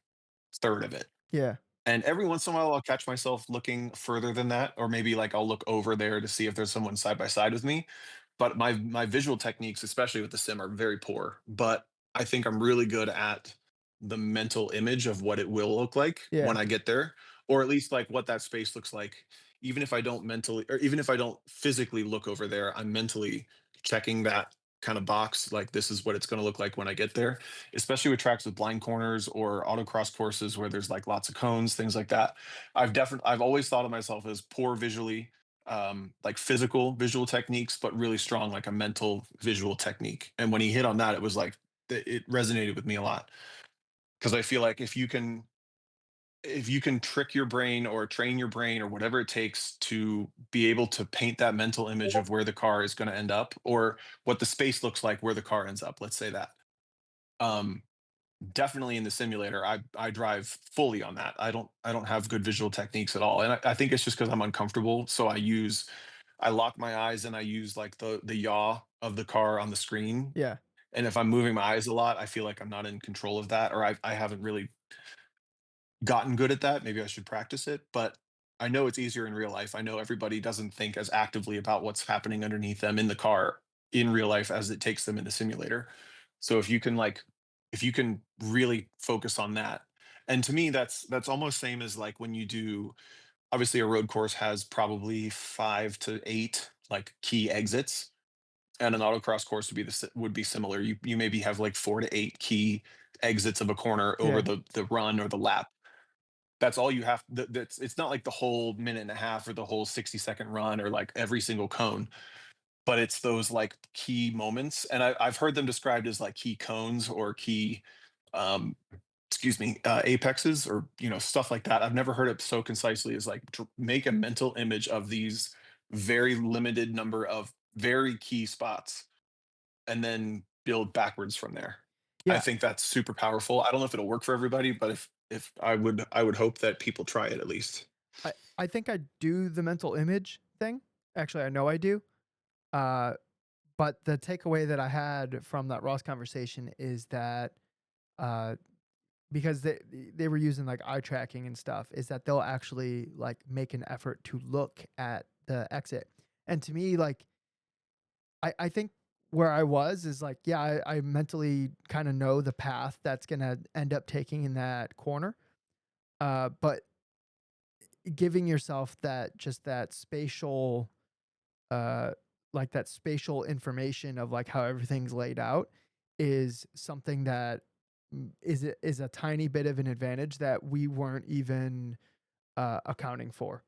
third of it. Yeah. And every once in a while, I'll catch myself looking further than that, or maybe like I'll look over there to see if there's someone side by side with me. But my visual techniques, especially with the sim, are very poor. But I think I'm really good at the mental image of what it will look like Yeah. when I get there, or at least like what that space looks like. Even if I don't mentally, or even if I don't physically look over there, I'm mentally checking that kind of box. Like this is what it's going to look like when I get there, especially with tracks with blind corners or autocross courses where there's like lots of cones, things like that. I've always thought of myself as poor visually, like physical visual techniques, but really strong like a mental visual technique. And when he hit on that, it was like it resonated with me a lot because I feel like if you can trick your brain or train your brain or whatever it takes to be able to paint that mental image of where the car is going to end up or what the space looks like where the car ends up, let's say that. Um, Definitely in the simulator, I drive fully on that. I don't have good visual techniques at all, and I think it's just because I'm uncomfortable. So I lock my eyes and I use like the yaw of the car on the screen. Yeah. And if I'm moving my eyes a lot, I feel like I'm not in control of that, or I haven't really gotten good at that. Maybe I should practice it, but I know it's easier in real life. I know everybody doesn't think as actively about what's happening underneath them in the car in real life as it takes them in the simulator. So if you can really focus on that. And to me that's almost same as like when you do obviously a road course has probably 5 to 8 like key exits and an autocross course would be similar. You maybe have like 4 to 8 key exits of a corner over Yeah. the run or the lap. That's all you have. That's it's not like the whole minute and a half or the whole 60-second run or like every single cone, but it's those like key moments. And I've heard them described as like key cones or key, um, excuse me, apexes or stuff like that. I've never heard it so concisely as like make a mental image of these very limited number of very key spots and then build backwards from there. I Yeah. think that's super powerful. I don't know if it'll work for everybody, but if I would hope that people try it at least. I think I do the mental image thing. Actually, I know I do. Uh, but the takeaway that I had from that Ross conversation is that, uh, because they were using like eye tracking and stuff, is that they'll actually like make an effort to look at the exit. And to me, like I think where I was is like, yeah, I mentally kind of know the path that's gonna end up taking in that corner. But giving yourself that just that spatial uh like that spatial information of like how everything's laid out is something that is a tiny bit of an advantage that we weren't even accounting for,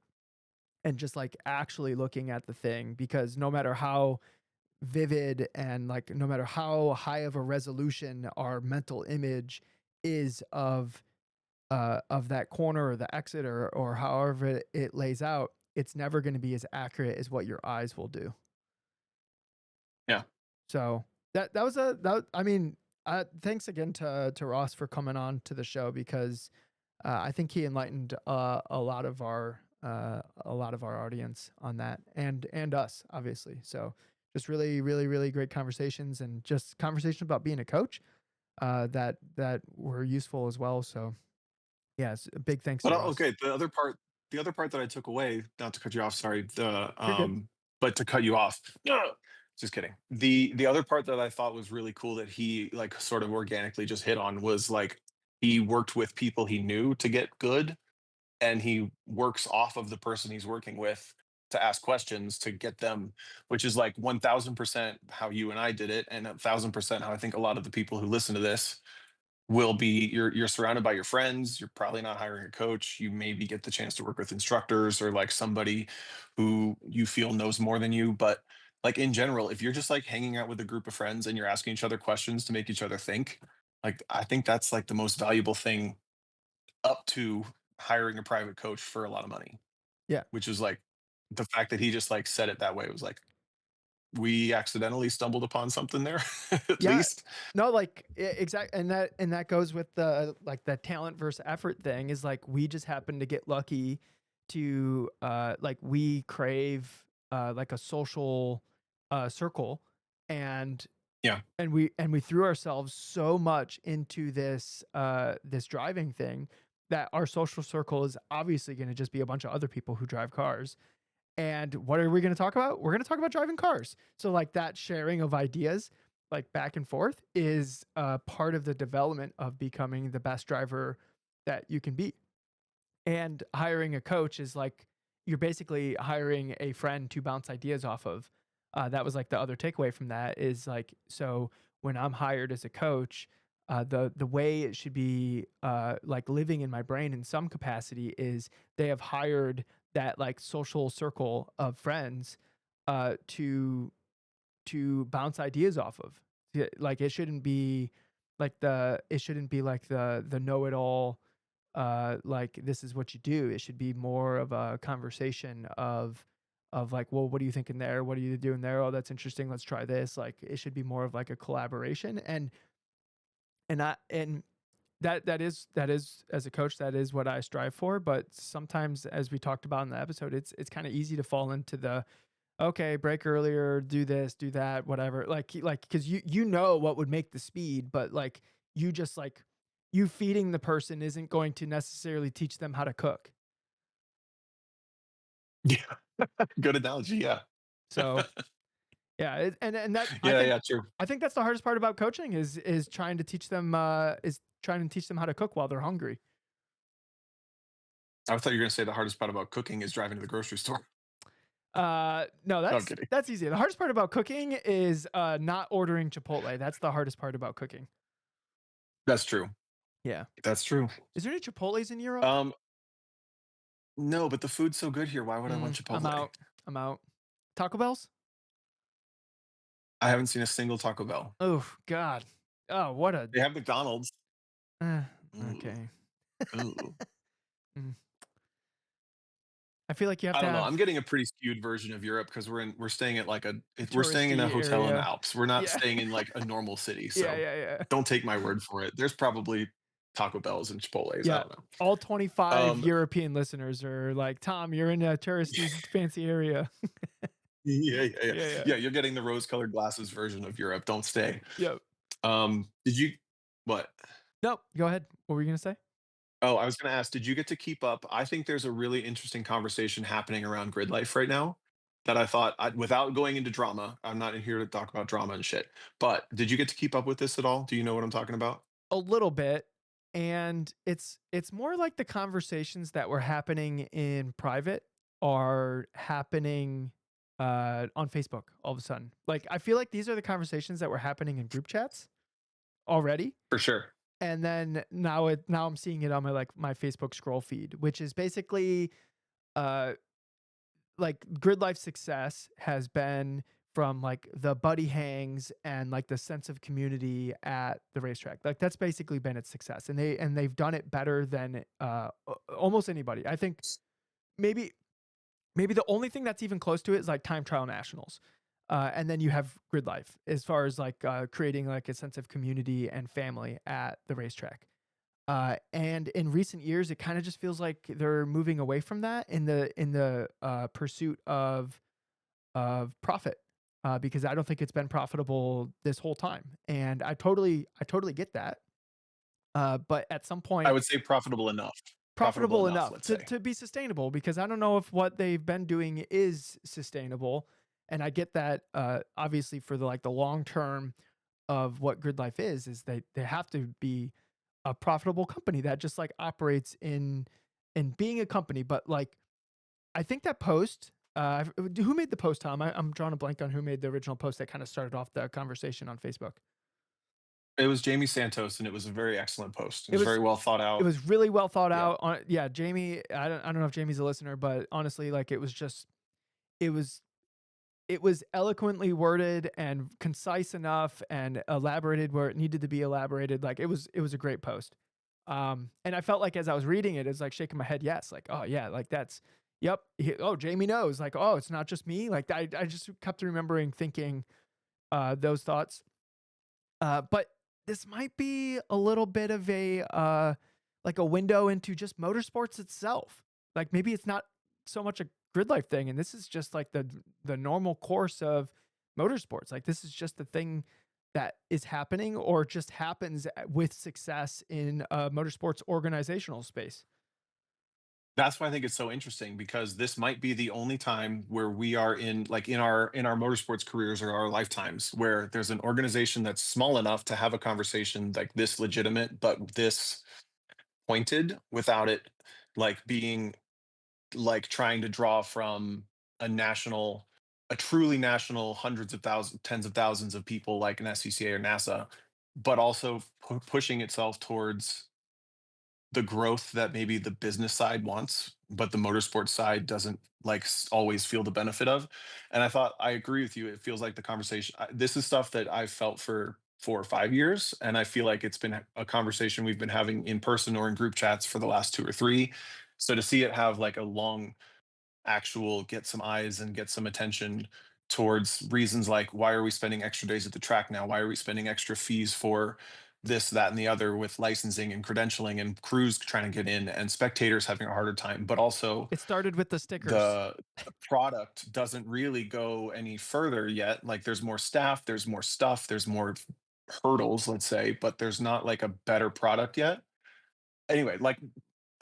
and just like actually looking at the thing, because no matter how vivid and like no matter how high of a resolution our mental image is of that corner or the exit or however it lays out, it's never going to be as accurate as what your eyes will do. Yeah. So that was a that I mean, thanks again to Ross for coming on to the show, because I think he enlightened a lot of our audience on that, and us obviously. So just really really really great conversations, and just conversations about being a coach that were useful as well. So yes, a big thanks But to Ross. okay, the other part that I took away, not to cut you off, sorry, You're good. but to cut you off. Just kidding. The other part that I thought was really cool that he like sort of organically just hit on was like he worked with people he knew to get good, and he works off of the person he's working with to ask questions to get them, which is like 1000% how you and I did it, and 1000% how I think a lot of the people who listen to this will be. You're surrounded by your friends, you're probably not hiring a coach, you maybe get the chance to work with instructors or like somebody who you feel knows more than you, but like in general, if you're just like hanging out with a group of friends and you're asking each other questions to make each other think, like I think that's like the most valuable thing up to hiring a private coach for a lot of money, Yeah. which is like the fact that he just like said it that way. It was like we accidentally stumbled upon something there at Yeah. least. No, like exact, and that goes with the like the talent versus effort thing, is like we just happen to get lucky to like we crave like a social circle, and Yeah. we threw ourselves so much into this driving thing that our social circle is obviously going to just be a bunch of other people who drive cars. And what are we going to talk about? We're going to talk about driving cars. So like that sharing of ideas, like back and forth, is part of the development of becoming the best driver that you can be. And hiring a coach is like you're basically hiring a friend to bounce ideas off of. That was like the other takeaway from that, is like, so when I'm hired as a coach, the way it should be like living in my brain in some capacity is they have hired that like social circle of friends to bounce ideas off of. Like it shouldn't be like the know it all, like this is what you do. It should be more of a conversation of like, well, what are you thinking there? What are you doing there? Oh, that's interesting. Let's try this. Like it should be more of like a collaboration, and that is, as a coach, that is what I strive for. But sometimes, as we talked about in the episode, it's kind of easy to fall into the okay, break earlier, do this, do that, whatever. Like because you know what would make the speed, but like you just like you feeding the person isn't going to necessarily teach them how to cook. Yeah. Good analogy. Yeah. So yeah, and that Yeah. Yeah. True. I think that's the hardest part about coaching is trying to teach them how to cook while they're hungry. I thought you were going to say the hardest part about cooking is driving to the grocery store. No, No, I'm kidding. that's easy. The hardest part about cooking is not ordering Chipotle. That's the hardest part about cooking. That's true. Yeah. That's true. Is there any Chipotles in Europe? Um, no, but the food's so good here. Why would I want I'm Chipotle? out. I'm out. Taco Bells? I haven't seen a single Taco Bell. Oh God. Oh, what a. They have McDonald's. Uh, Ooh, okay. ooh. Mm. I feel like you have I to don't know. I'm have getting a pretty skewed version of Europe because we're staying at like we're staying in a touristy hotel in the area. Alps. We're not Yeah. staying in like a normal city. Yeah. So Yeah. Yeah. don't take my word for it. There's probably Taco Bells and Chipotle's. I Yeah. don't know. All 25 Um, European listeners are like, Tom, you're in a touristy fancy area. yeah, yeah, yeah. Yeah. Yeah. Yeah, you're getting the rose-colored glasses version of Europe. Don't stay. Yep. Did you what? No, go ahead. What were you gonna say? Oh, I was gonna ask, did you get to keep up? I think there's a really interesting conversation happening around grid life right now. that I thought without going into drama, I'm not here to talk about drama and shit. But did you get to keep up with this at all? Do you know what I'm talking about? A little bit, and it's more like the conversations that were happening in private are happening, on Facebook all of a sudden. Like, I feel like these are the conversations that were happening in group chats already, For sure. and then now I'm seeing it on my, like, my Facebook scroll feed, which is basically, uh like grid life success has been from like the buddy hangs and like the sense of community at the racetrack. Like that's basically been its success. And they've done it better than almost anybody. I think maybe the only thing that's even close to it is like time trial nationals. And then you have grid life as far as like creating like a sense of community and family at the racetrack. And in recent years, it kind of just feels like they're moving away from that in the pursuit of profit, because I don't think it's been profitable this whole time, and I totally get that. But at some I point, would say profitable enough. Profitable profitable enough, enough let's say. to be sustainable, because I don't know if what they've been doing is sustainable, and I get that. Obviously, for the like the long term of what Grid Life is they have to be a profitable company that just like operates in being a company. But like I think that post, who made the post, Tom? I'm drawing a blank on who made the original post that kind of started off the conversation on Facebook. It was Jamie Santos, and it was a very excellent post. It It was very was well thought it out. was really well thought Yeah. out. On yeah, Jamie. I don't know if Jamie's a listener, but honestly, like it was just it was it was eloquently worded and concise enough and elaborated where it needed to be elaborated. Like it was a great post. And I felt like as I was reading it, it's like shaking my head, yes, like, oh yeah, like that's yep. Oh, Jamie knows. Like, oh, it's not just me. Like I just kept remembering thinking those thoughts. But this might be a little bit of a like a window into just motorsports itself. Like maybe it's not so much a grid life thing, and this is just like the normal course of motorsports. Like this is just the thing that is happening or just happens with success in motorsports organizational space. That's why I think it's so interesting because this might be the only time where we are in like in our motorsports careers or our lifetimes where there's an organization that's small enough to have a conversation like this legitimate but this pointed without it like being like trying to draw from a national, a truly national hundreds of thousands, tens of thousands of people like an SCCA or NASA, but also pushing itself towards the growth that maybe the business side wants, but the motorsports side doesn't like always feel the benefit of. And I thought I agree with you. It feels like the conversation. This is stuff that I've felt for 4 or 5 years, and I feel like it's been a conversation we've been having in person or in group chats for the last 2 or 3. So to see it have like a long actual get some eyes and get some attention towards reasons like why are we spending extra days at the track now? Why are we spending extra fees for this, that, and the other with licensing and credentialing and crews trying to get in and spectators having a harder time? But also It started with the stickers. the product doesn't really go any further yet. Like there's more staff, there's more stuff, there's more hurdles, let's say, but there's not like a better product yet. Anyway, like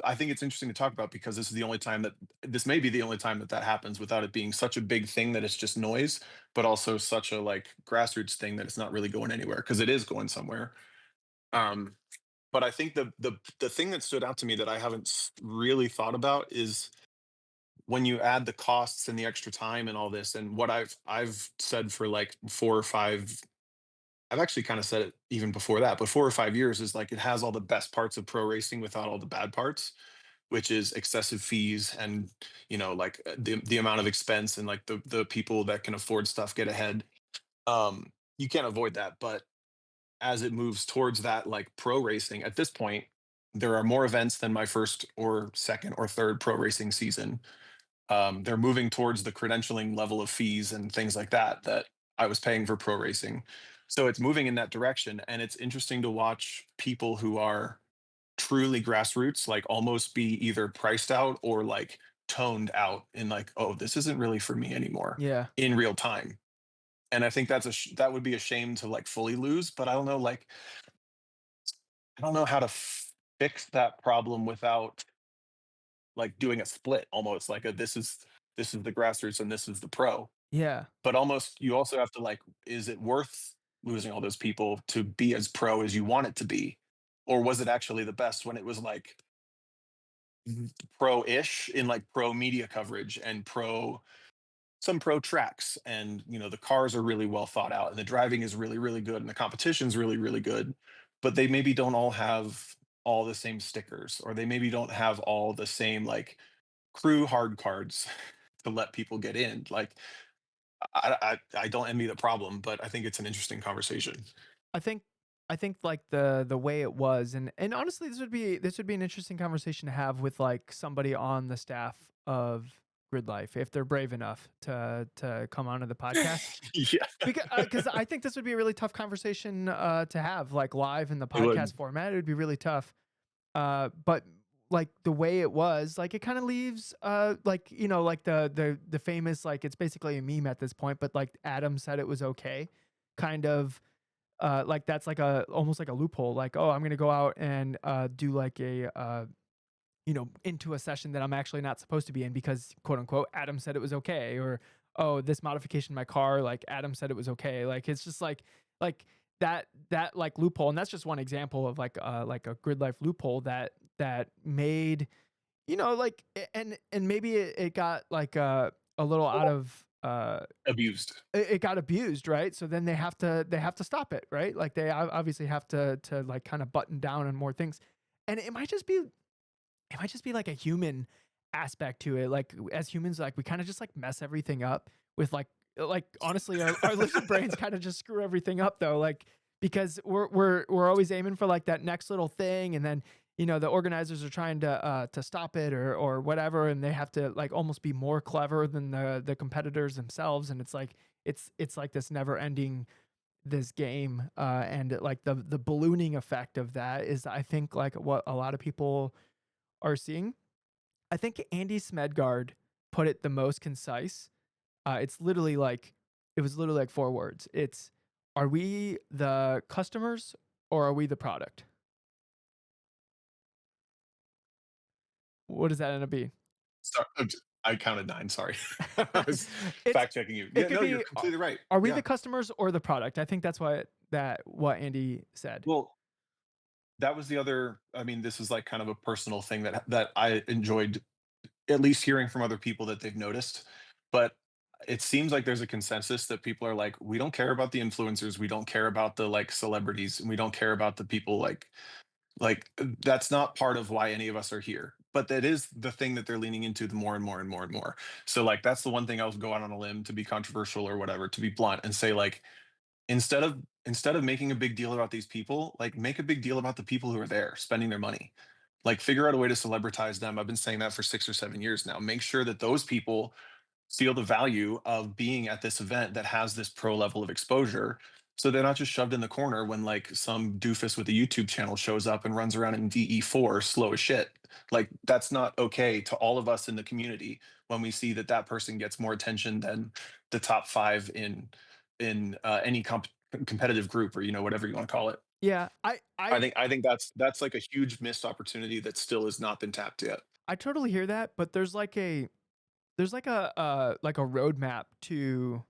I think it's interesting to talk about because this is the only time that this may be the only time that that happens without it being such a big thing that it's just noise, but also such a like grassroots thing that it's not really going anywhere because it is going somewhere. Um, but I think the thing that stood out to me that I haven't really thought about is when you add the costs and the extra time and all this, and what I've said for like 4 or 5. I've actually kind of said it even before that, but 4 or 5 years is like it has all the best parts of pro racing without all the bad parts, which is excessive fees and like the amount of expense and like the people that can afford stuff get ahead. You can't avoid that, but as it moves towards that like pro racing at this point, there are more events than my first or second or third pro racing season. They're moving towards the credentialing level of fees and things like that that I was paying for pro racing. So it's moving in that direction, and it's interesting to watch people who are truly grassroots, like almost be either priced out or like toned out in like, oh, this isn't really for me anymore Yeah. in real time. And I think that's that would be a shame to like fully lose, but I don't know, like, I don't know how to fix that problem without like doing a split almost like a, this is this is the grassroots and this is the pro. Yeah. But almost you also have to like, is it worth losing all those people to be as pro as you want it to be? Or was it actually the best when it was like pro-ish in like pro media coverage and pro some pro tracks, and the cars are really well thought out and the driving is really really good and the competition's really really good, but they maybe don't all have all the same stickers, or they maybe don't have all the same like crew hard cards to let people get in. Like I don't envy the problem, but I think it's an interesting conversation. I think I think like the way it was, and honestly this would be an interesting conversation to have with like somebody on the staff of Grid Life if they're brave enough to come onto the podcast. Yeah, Because I think this would be a really tough conversation to have like live in the it would. podcast format. It would be really tough. But like the way it was, like it kind of leaves like like the famous, like it's basically a meme at this point, but like Adam said it was okay, kind of like that's like a almost like a loophole. Like, oh, I'm gonna go out and do like a into a session that I'm actually not supposed to be in because quote unquote Adam said it was okay, or oh, this modification in my car, like Adam said it was okay. Like it's just like that like loophole, and that's just one example of like a Grid Life loophole that made like and maybe it got like a little out of Abused. it got abused, right? So then they have to stop it, right? Like they obviously have to like kind of button down on more things. And it might just be like a human aspect to it. Like as humans, like we kind of just like mess everything up with like honestly our lizard brains kind of just screw everything up though. Like because we're always aiming for like that next little thing, and then the organizers are trying to stop it or whatever, and they have to like almost be more clever than the competitors themselves, and it's like this never ending this game, and like the ballooning effect of that is I think like what a lot of people are seeing. I think Andy Smedgard put it the most concise. It's literally like it was literally like 4 words. It's, are we the customers or are we the product? What does that end up being? Sorry, I counted 9, sorry. I was it's fact checking you. it Yeah, could no, you're be completely right. are we Yeah. the customers or the product? I think that's what Andy said. Well, that was the other, I mean, this is like kind of a personal thing that I enjoyed at least hearing from other people that they've noticed. But it seems like there's a consensus that people are like, we don't care about the influencers, we don't care about the like celebrities, and we don't care about the people that's not part of why any of us are here. But that is the thing that they're leaning into the more and more and more and more. So like that's the one thing I'll go out on a limb to be controversial or whatever, to be blunt and say like, instead of making a big deal about these people, like make a big deal about the people who are there spending their money. Like figure out a way to celebritize them. I've been saying that for 6 or 7 years now. Make sure that those people feel the value of being at this event that has this pro level of exposure, so they're not just shoved in the corner when like some doofus with a YouTube channel shows up and runs around in DE4 slow as shit. Like that's not okay to all of us in the community when we see that that person gets more attention than the top 5 in any competitive group, or whatever you want to call it. Yeah, I think that's like a huge missed opportunity that still has not been tapped yet. I totally hear that, but there's like a roadmap to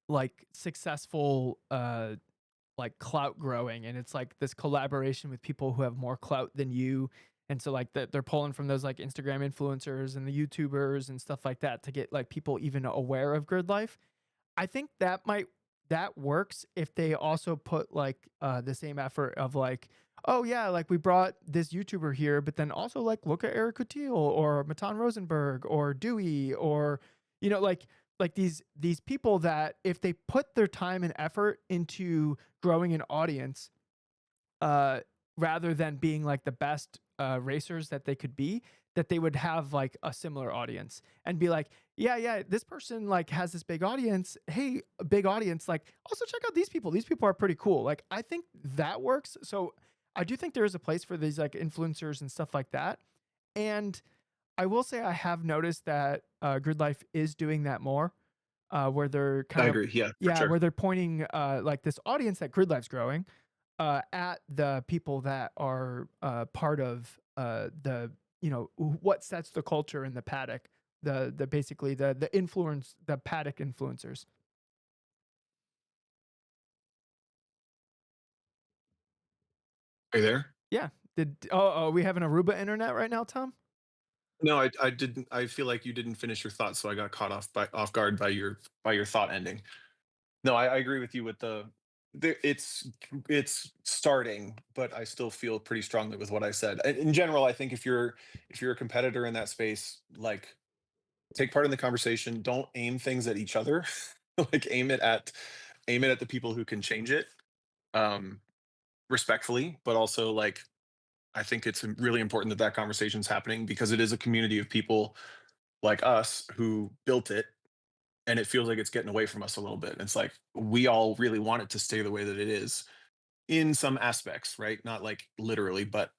like successful like clout growing, and it's like this collaboration with people who have more clout than you, and so like they're pulling from those like Instagram influencers and the YouTubers and stuff like that to get like people even aware of Grid Life. I think that works if they also put like the same effort of like, oh yeah, like we brought this YouTuber here, but then also like look at Eric Coutil or Matan Rosenberg or Dewey, or like these people that if they put their time and effort into growing an audience, uh, rather than being like the best racers that they could be, that they would have like a similar audience and be like, yeah, yeah, this person like has this big audience. Hey, a big audience, like also check out these people. These people are pretty cool. Like I think that works. So I do think there is a place for these like influencers and stuff like that. And I will say I have noticed that Grid Life is doing that more, where they're I kind of agree. Yeah, for yeah, sure. where they're pointing like this audience that Grid Life's growing at the people that are part of the what sets the culture in the paddock, The basically the influence the paddock influencers. Are you there? Yeah. Are we having Aruba internet right now, Tom? No, I didn't. I feel like you didn't finish your thought, so I got caught off guard by your thought ending. No, I agree with you with it's starting, but I still feel pretty strongly with what I said. In general, I think if you're a competitor in that space, like take part in the conversation. Don't aim things at each other. Like aim it at the people who can change it, um, respectfully, but also like I think it's really important that that conversation is happening because it is a community of people like us who built it, and it feels like it's getting away from us a little bit. It's like we all really want it to stay the way that it is in some aspects, right? Not like literally, but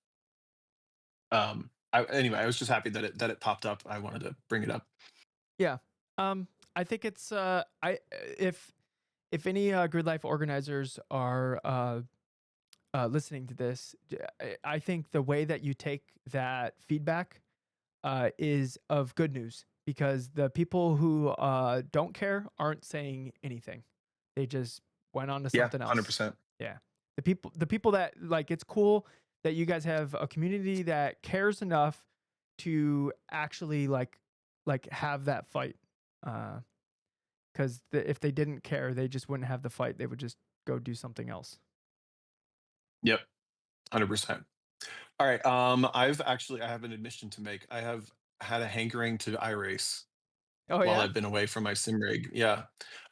anyway, I was just happy that it popped up. I wanted to bring it up. Yeah. I think it's I if any Grid Life organizers are listening to this, I think the way that you take that feedback is of good news because the people who don't care aren't saying anything. They just went on to Yeah, something else. 100%. Yeah. The people that like it's cool that you guys have a community that cares enough to actually like have that fight. Because if they didn't care, they just wouldn't have the fight. They would just go do something else. Yep, 100%. All right. I have an admission to make. I have had a hankering to iRace Oh while yeah. I've been away from my sim rig. Yeah.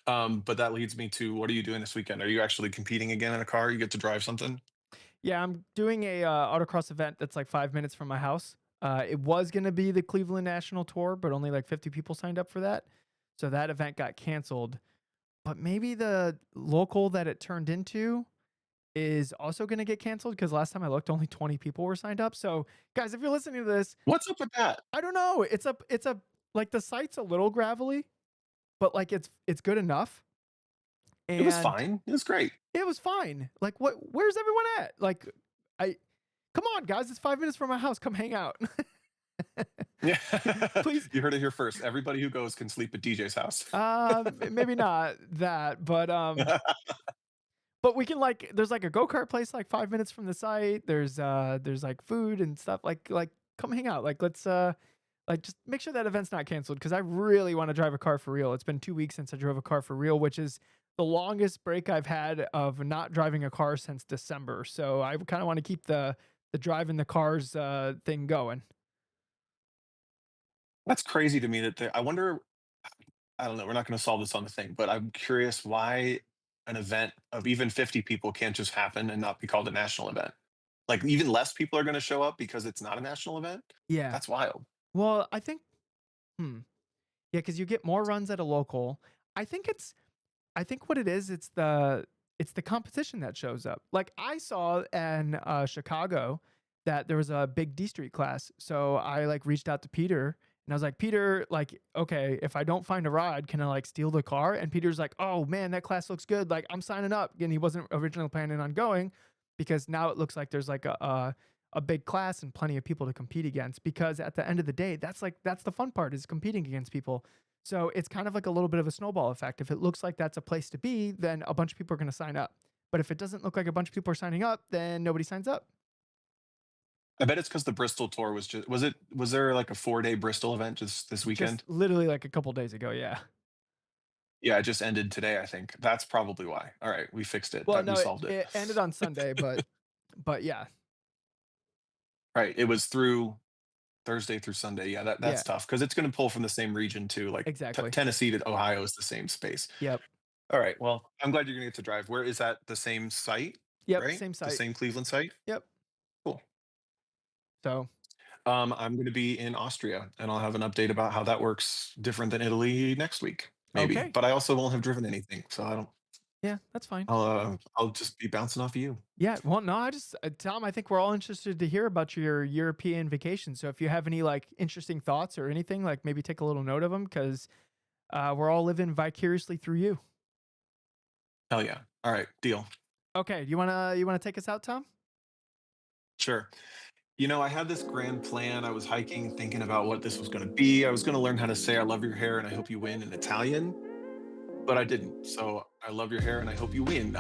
But that leads me to what are you doing this weekend? Are you actually competing again in a car? You get to drive something? Yeah, I'm doing a autocross event that's like 5 minutes from my house. It was gonna be the Cleveland National Tour, but only like 50 people signed up for that, so that event got canceled. But maybe the local that it turned into is also gonna get canceled because last time I looked, only 20 people were signed up. So, guys, if you're listening to this, What's up with that? I don't know. It's a like the site's a little gravelly, but like it's good enough, It was and fine. It was great. it was fine. Like, what? Where's everyone at? Like, I come on, guys. It's 5 minutes from my house. Come hang out. Yeah. Please. You heard it here first. Everybody who goes can sleep at DJ's house. Maybe not that, but we can like. There's like a go kart place like 5 minutes from the site. There's like food and stuff. Like come hang out. Like just make sure that event's not canceled because I really want to drive a car for real. It's been 2 weeks since I drove a car for real, which is the longest break I've had of not driving a car since December. So I kind of want to keep the driving the cars thing going. That's crazy to me that I wonder, I don't know, we're not going to solve this on the thing, but I'm curious why an event of even 50 people can't just happen and not be called a national event. Like even less people are going to show up because it's not a national event. Yeah. That's wild. Well, I think. Hmm. Yeah, because you get more runs at a local. I think it's I think what it is, it's the competition that shows up. Like I saw in Chicago that there was a big D Street class, so I like reached out to Peter and I was like, Peter, like, okay, if I don't find a ride, can I like steal the car? And Peter's like, oh man, that class looks good. Like I'm signing up. And he wasn't originally planning on going because now it looks like there's like a big class and plenty of people to compete against. Because at the end of the day, that's the fun part is competing against people. So it's kind of like a little bit of a snowball effect. If it looks like that's a place to be, then a bunch of people are going to sign up. But if it doesn't look like a bunch of people are signing up, then nobody signs up. I bet it's because the Bristol tour was there like a 4 day Bristol event just this Just weekend? literally like a couple days ago, yeah. Yeah, it just ended today, I think. That's probably why. All right, we fixed it. Well, That we no, it, solved it. it ended on Sunday, but yeah, Right. It was through Thursday through Sunday. Yeah, yeah, that's tough because it's going to pull from the same region too. Like exactly. Tennessee to Ohio is the same space. Yep, All right. Well, I'm glad you're going to get to drive. Where is that? The same site, yep, right? same The site. same Cleveland site. Yep. Cool. So I'm going to be in Austria, and I'll have an update about how that works different than Italy next week, maybe. okay, But I also won't have driven anything, so I don't. yeah, that's fine. I'll just be bouncing off of you. Yeah, well, no, I just Tom, I think we're all interested to hear about your European vacation. So if you have any like interesting thoughts or anything, like maybe take a little note of them because we're all living vicariously through you. Hell yeah. All right. Deal. Okay, you wanna take us out, Tom? Sure. I had this grand plan. I was hiking, thinking about what this was going to be. I was going to learn how to say, I love your hair and I hope you win in Italian, but I didn't. So I love your hair and I hope you win.